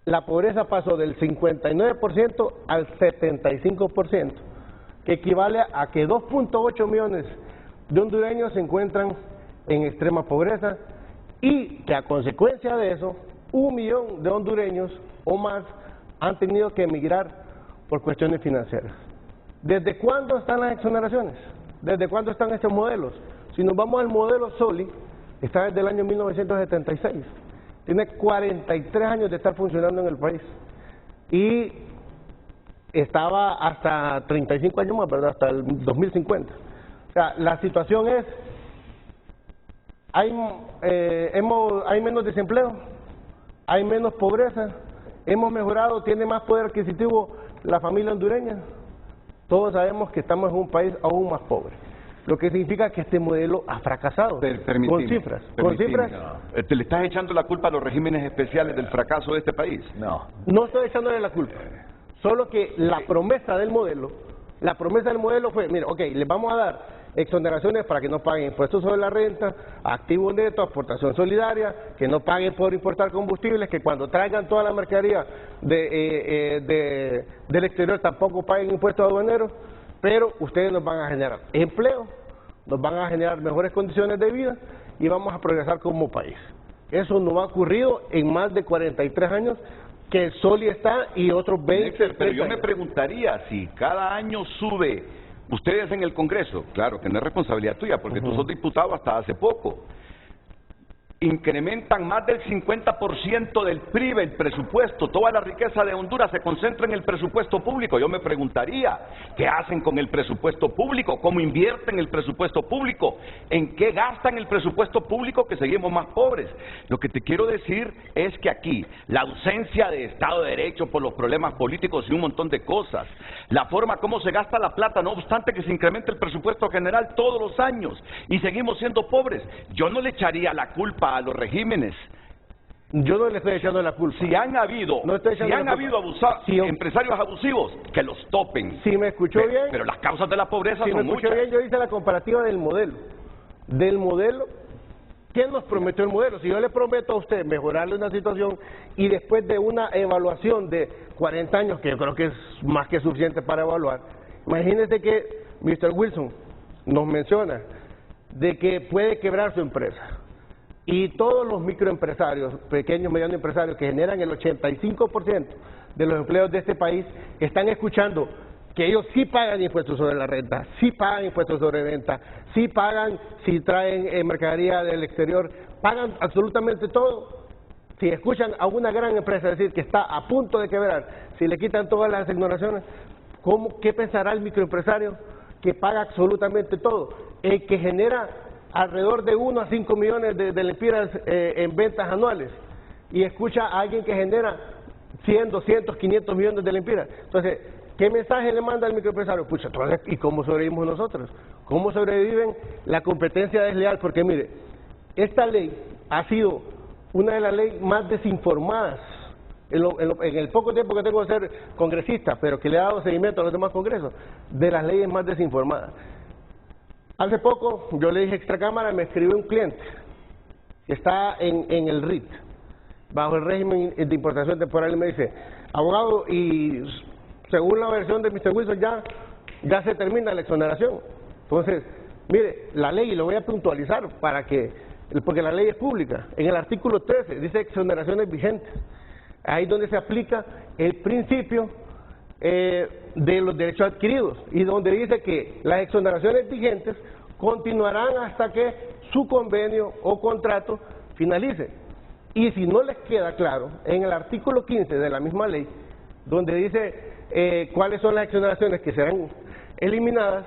S5: la pobreza pasó del 59% al 75%, que equivale a que 2.8 millones de hondureños se encuentran en extrema pobreza y que a consecuencia de eso, 1 millón de hondureños o más han tenido que emigrar por cuestiones financieras. ¿Desde cuándo están las exoneraciones? ¿Desde cuándo están estos modelos? Si nos vamos al modelo Soli, está desde el año 1976. Tiene 43 años de estar funcionando en el país. Y estaba hasta 35 años más, ¿verdad? Hasta el 2050. O sea, la situación es, hay menos desempleo, hay menos pobreza, hemos mejorado, tiene más poder adquisitivo la familia hondureña. Todos sabemos que estamos en un país aún más pobre. lo que significa que este modelo ha fracasado. Con cifras.
S2: ¿Te le estás echando la culpa a los regímenes especiales del fracaso de este país?
S5: No estoy echándole la culpa. Solo que la promesa del modelo fue, mira, ok, les vamos a dar exoneraciones para que no paguen impuestos sobre la renta, activo neto, aportación solidaria, que no paguen por importar combustibles, que cuando traigan toda la mercadería del exterior tampoco paguen impuestos aduaneros, pero ustedes nos van a generar empleo, nos van a generar mejores condiciones de vida y vamos a progresar como país. Eso no ha ocurrido en más de 43 años que el Soli está y otros 20.
S2: Pero yo me preguntaría si cada año sube, ustedes en el Congreso, claro que no es responsabilidad tuya porque tú sos diputado hasta hace poco, incrementan más del 50% del PRI, el presupuesto, toda la riqueza de Honduras se concentra en el presupuesto público. Yo me preguntaría, ¿qué hacen con el presupuesto público? ¿Cómo invierten el presupuesto público? ¿En qué gastan el presupuesto público que seguimos más pobres? Lo que te quiero decir es que aquí, la ausencia de Estado de Derecho por los problemas políticos y un montón de cosas, la forma como se gasta la plata, no obstante que se incremente el presupuesto general todos los años y seguimos siendo pobres, yo no le echaría la culpa a los regímenes.
S5: Yo no le estoy echando la culpa.
S2: Si han habido, empresarios abusivos, que los topen.
S5: Si me escuchó bien,
S2: pero las causas de la pobreza son muchas.
S5: Si me escuchó bien, yo hice la comparativa del modelo. ¿Quién nos prometió el modelo? Si yo le prometo a usted mejorarle una situación y después de una evaluación de 40 años, que yo creo que es más que suficiente para evaluar, imagínese que Mr. Wilson nos menciona de que puede quebrar su empresa. Y todos los microempresarios, pequeños, medianos empresarios que generan el 85% de los empleos de este país, están escuchando que ellos sí pagan impuestos sobre la renta, sí pagan impuestos sobre venta, sí pagan si traen mercadería del exterior, pagan absolutamente todo. Si escuchan a una gran empresa decir que está a punto de quebrar, si le quitan todas las exoneraciones, ¿qué pensará el microempresario que paga absolutamente todo? El que genera alrededor de 1 a 5 millones de lempiras en ventas anuales y escucha a alguien que genera 100, 200, 500 millones de lempiras. Entonces, ¿qué mensaje le manda al microempresario? Pucha, ¿y cómo sobrevivimos nosotros? ¿Cómo sobreviven la competencia desleal? Porque mire, esta ley ha sido una de las leyes más desinformadas en el poco tiempo que tengo de ser congresista, pero que le ha dado seguimiento a los demás congresos, de las leyes más desinformadas. Hace poco, yo le dije extracámara, me escribió un cliente que está en el RIT, bajo el régimen de importación temporal, y me dice, abogado, y según la versión de Mr. Wilson ya se termina la exoneración. Entonces, mire, la ley, y lo voy a puntualizar porque la ley es pública, en el artículo 13 dice exoneraciones vigentes, ahí donde se aplica el principio de los derechos adquiridos y donde dice que las exoneraciones vigentes continuarán hasta que su convenio o contrato finalice. Y si no les queda claro, en el artículo 15 de la misma ley, donde dice cuáles son las exoneraciones que serán eliminadas,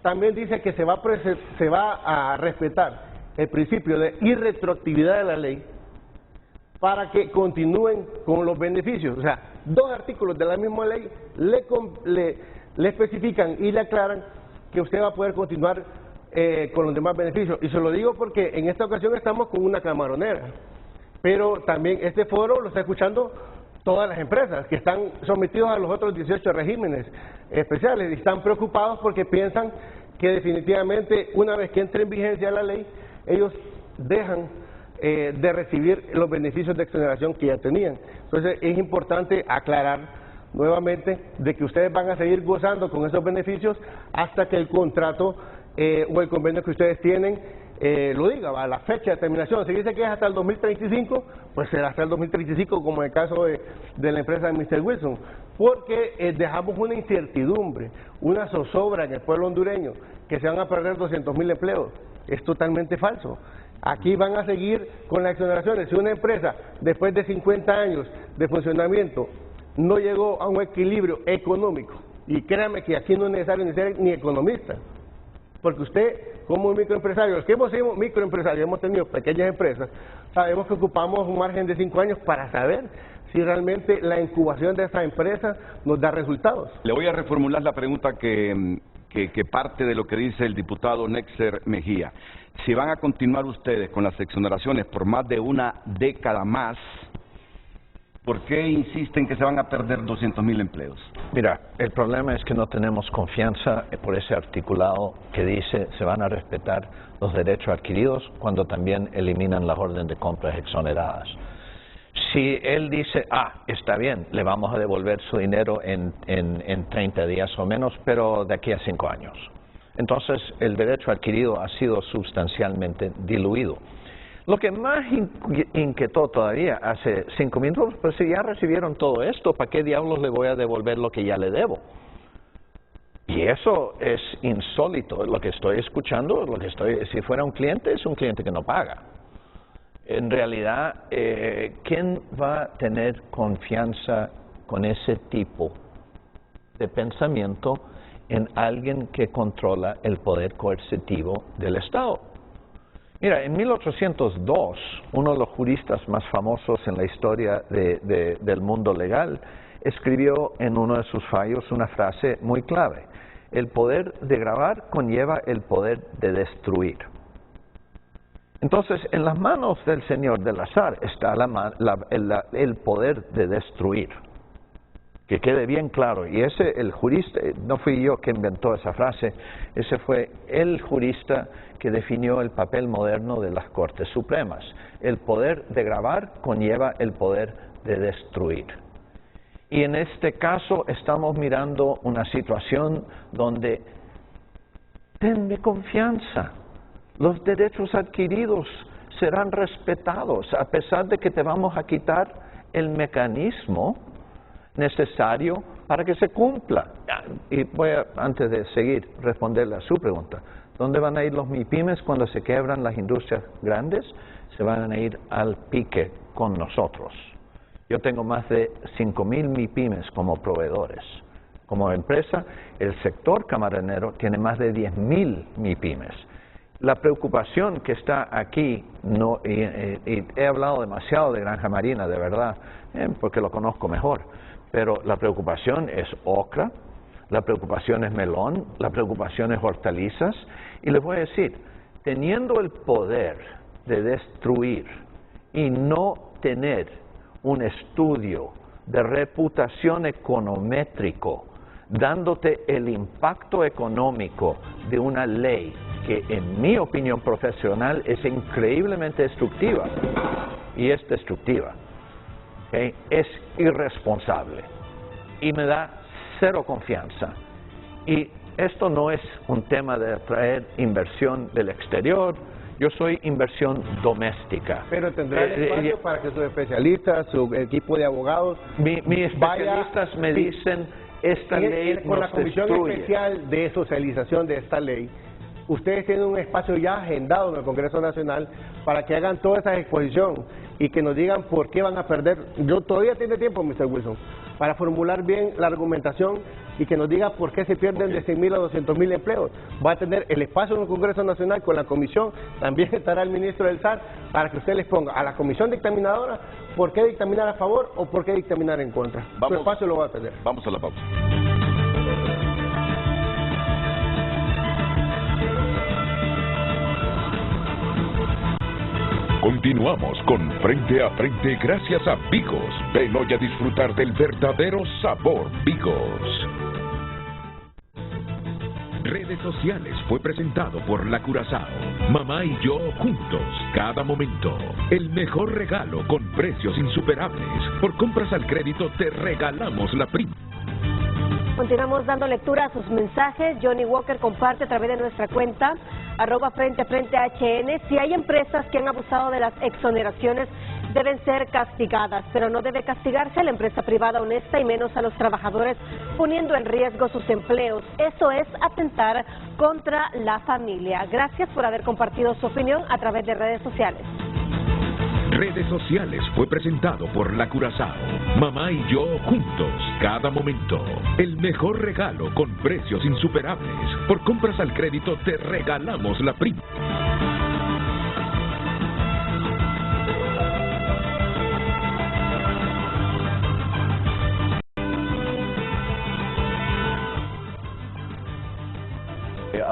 S5: también dice que se va a respetar el principio de irretroactividad de la ley para que continúen con los beneficios. O sea, 2 artículos de la misma ley le especifican y le aclaran que usted va a poder continuar con los demás beneficios. Y se lo digo porque en esta ocasión estamos con una camaronera, pero también este foro lo está escuchando todas las empresas que están sometidos a los otros 18 regímenes especiales y están preocupados porque piensan que definitivamente una vez que entre en vigencia la ley, ellos dejan de recibir los beneficios de exoneración que ya tenían. Entonces es importante aclarar nuevamente de que ustedes van a seguir gozando con esos beneficios hasta que el contrato o el convenio que ustedes tienen lo diga, a la fecha de terminación. Si dice que es hasta el 2035, pues será hasta el 2035, como en el caso de la empresa de Mr. Wilson, porque dejamos una incertidumbre, una zozobra en el pueblo hondureño, que se van a perder 200,000 empleos. Es totalmente falso. Aquí van a seguir con las exoneraciones. Si una empresa, después de 50 años de funcionamiento, no llegó a un equilibrio económico, y créame que aquí no es necesario ni ser ni economista, porque usted, como un microempresario, los que hemos sido microempresarios, hemos tenido pequeñas empresas, sabemos que ocupamos un margen de 5 años para saber si realmente la incubación de esa empresa nos da resultados.
S2: Le voy a reformular la pregunta que que parte de lo que dice el diputado Nexer Mejía. Si van a continuar ustedes con las exoneraciones por más de una década más, ¿por qué insisten que se van a perder 200,000 empleos?
S6: Mira, el problema es que no tenemos confianza por ese articulado que dice se van a respetar los derechos adquiridos cuando también eliminan las órdenes de compras exoneradas. Si él dice, está bien, le vamos a devolver su dinero en 30 días o menos, pero de aquí a 5 años. Entonces, el derecho adquirido ha sido sustancialmente diluido. Lo que más inquietó todavía hace 5 minutos, pues si ya recibieron todo esto, ¿para qué diablos le voy a devolver lo que ya le debo? Y eso es insólito. Lo que estoy escuchando, si fuera un cliente, es un cliente que no paga. En realidad, ¿quién va a tener confianza con ese tipo de pensamiento en alguien que controla el poder coercitivo del Estado? Mira, en 1802, uno de los juristas más famosos en la historia del mundo legal escribió en uno de sus fallos una frase muy clave: el poder de gravar conlleva el poder de destruir. Entonces, en las manos del señor del azar está el poder de destruir. Que quede bien claro. Y el jurista, no fui yo que inventó esa frase, ese fue el jurista que definió el papel moderno de las Cortes Supremas. El poder de gravar conlleva el poder de destruir. Y en este caso estamos mirando una situación donde tenme confianza. Los derechos adquiridos serán respetados, a pesar de que te vamos a quitar el mecanismo necesario para que se cumpla. Y voy a, antes de seguir, responderle a su pregunta. ¿Dónde van a ir los MIPYMES cuando se quebran las industrias grandes? Se van a ir al pique con nosotros. Yo tengo más de 5,000 MIPYMES como proveedores. Como empresa, el sector camaronero tiene más de 10,000 MIPYMES. La preocupación que está aquí, y he hablado demasiado de Granja Marina, de verdad, porque lo conozco mejor, pero la preocupación es ocra, la preocupación es melón, la preocupación es hortalizas, y les voy a decir, teniendo el poder de destruir y no tener un estudio de reputación econométrico, dándote el impacto económico de una ley que en mi opinión profesional es increíblemente destructiva, y es destructiva, ¿okay? Es irresponsable, y me da cero confianza. Y esto no es un tema de atraer inversión del exterior, yo soy inversión doméstica.
S5: Pero tendrá espacio para que sus especialistas, su equipo de abogados... Mis
S6: especialistas me dicen, esta ley
S5: con la Comisión
S6: destruye.
S5: Especial de Socialización de esta ley, ustedes tienen un espacio ya agendado en el Congreso Nacional para que hagan toda esa exposición y que nos digan por qué van a perder. Yo todavía tiene tiempo, Mr. Wilson, para formular bien la argumentación y que nos diga por qué se pierden de 100,000 a 200,000 empleos. Va a tener el espacio en el Congreso Nacional con la comisión, también estará el ministro del SAR, para que usted les ponga a la comisión dictaminadora por qué dictaminar a favor o por qué dictaminar en contra. Su espacio lo va a tener.
S2: Vamos a la pausa.
S1: Continuamos con Frente a Frente gracias a Bigos. Ven hoy a disfrutar del verdadero sabor Bigos. Redes Sociales fue presentado por La Curazao. Mamá y yo juntos, cada momento. El mejor regalo con precios insuperables. Por compras al crédito te regalamos la prima.
S3: Continuamos dando lectura a sus mensajes. Johnny Walker comparte a través de nuestra cuenta @FrenteAFrenteHN. Si hay empresas que han abusado de las exoneraciones, deben ser castigadas, pero no debe castigarse a la empresa privada honesta y menos a los trabajadores poniendo en riesgo sus empleos. Eso es atentar contra la familia. Gracias por haber compartido su opinión a través de redes sociales.
S1: Redes Sociales fue presentado por La Curazao. Mamá y yo juntos, cada momento. El mejor regalo con precios insuperables. Por compras al crédito te regalamos la prima.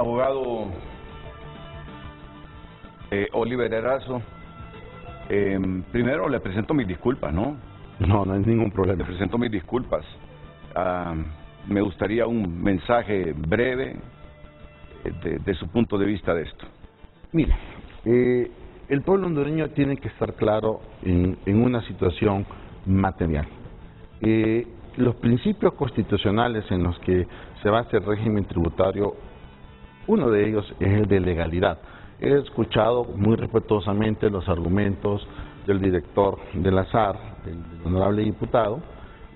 S2: Abogado Oliver Erazo, primero le presento mis disculpas, ¿no?
S7: No, no hay ningún problema.
S2: Le presento mis disculpas. Me gustaría un mensaje breve de su punto de vista de esto.
S7: Mira, el pueblo hondureño tiene que estar claro en una situación material. Los principios constitucionales en los que se basa el régimen tributario, uno de ellos es el de legalidad. He escuchado muy respetuosamente los argumentos del director de la SAR, del honorable diputado,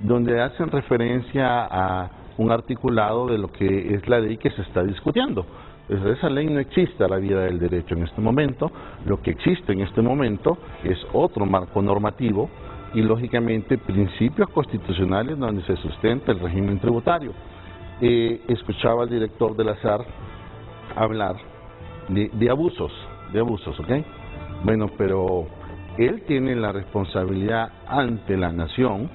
S7: donde hacen referencia a un articulado de lo que es la ley que se está discutiendo. Entonces, esa ley no existe a la vida del derecho en este momento. Lo que existe en este momento es otro marco normativo y, lógicamente, principios constitucionales donde se sustenta el régimen tributario. Escuchaba al director de la SAR hablar de abusos, ¿ok? Bueno, pero él tiene la responsabilidad ante la nación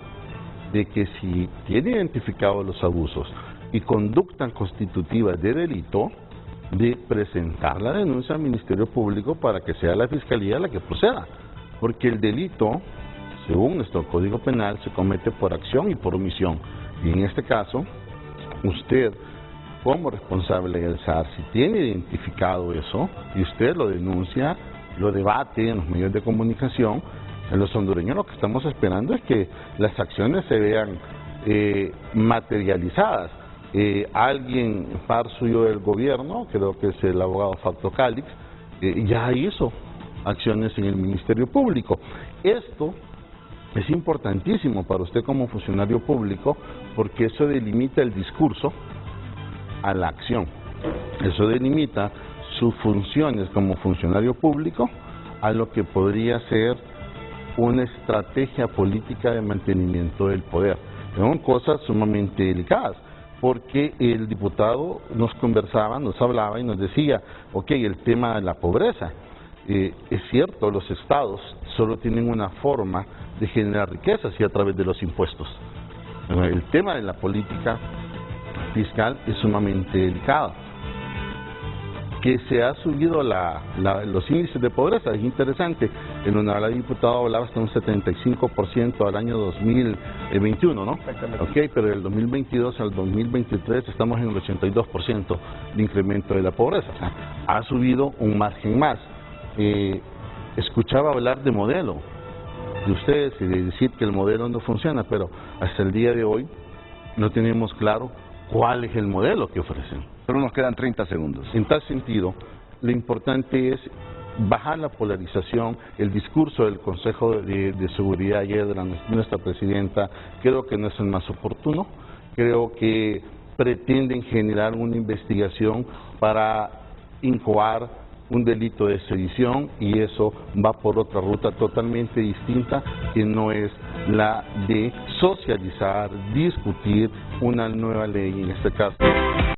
S7: de que si tiene identificados los abusos y conductas constitutivas de delito, de presentar la denuncia al Ministerio Público para que sea la Fiscalía la que proceda, porque el delito, según nuestro Código Penal, se comete por acción y por omisión, y en este caso, usted, como responsable del SAR, si tiene identificado eso, y usted lo denuncia, lo debate en los medios de comunicación, en los hondureños lo que estamos esperando es que las acciones se vean materializadas. Alguien, par suyo del gobierno, creo que es el abogado Facto Calix, ya hizo acciones en el Ministerio Público. Esto es importantísimo para usted como funcionario público porque eso delimita el discurso a la acción. Eso delimita sus funciones como funcionario público a lo que podría ser una estrategia política de mantenimiento del poder. Son cosas sumamente delicadas, porque el diputado nos conversaba, nos hablaba y nos decía, ok, el tema de la pobreza, es cierto, los estados solo tienen una forma de generar riquezas y a través de los impuestos. El tema de la política fiscal es sumamente delicado. Que se ha subido los índices de pobreza, es interesante. El honorable diputado hablaba hasta un 75% al año 2021, ¿no? Ok, pero del 2022 al 2023 estamos en el 82% de incremento de la pobreza. O sea, ha subido un margen más. Escuchaba hablar de modelo de ustedes y de decir que el modelo no funciona, pero hasta el día de hoy no tenemos claro cuál es el modelo que ofrecen.
S2: Pero nos quedan 30 segundos.
S7: En tal sentido, lo importante es bajar la polarización. El discurso del Consejo de Seguridad ayer de nuestra presidenta creo que no es el más oportuno. Creo que pretenden generar una investigación para incoar un delito de sedición y eso va por otra ruta totalmente distinta que no es la de socializar, discutir una nueva ley en este caso.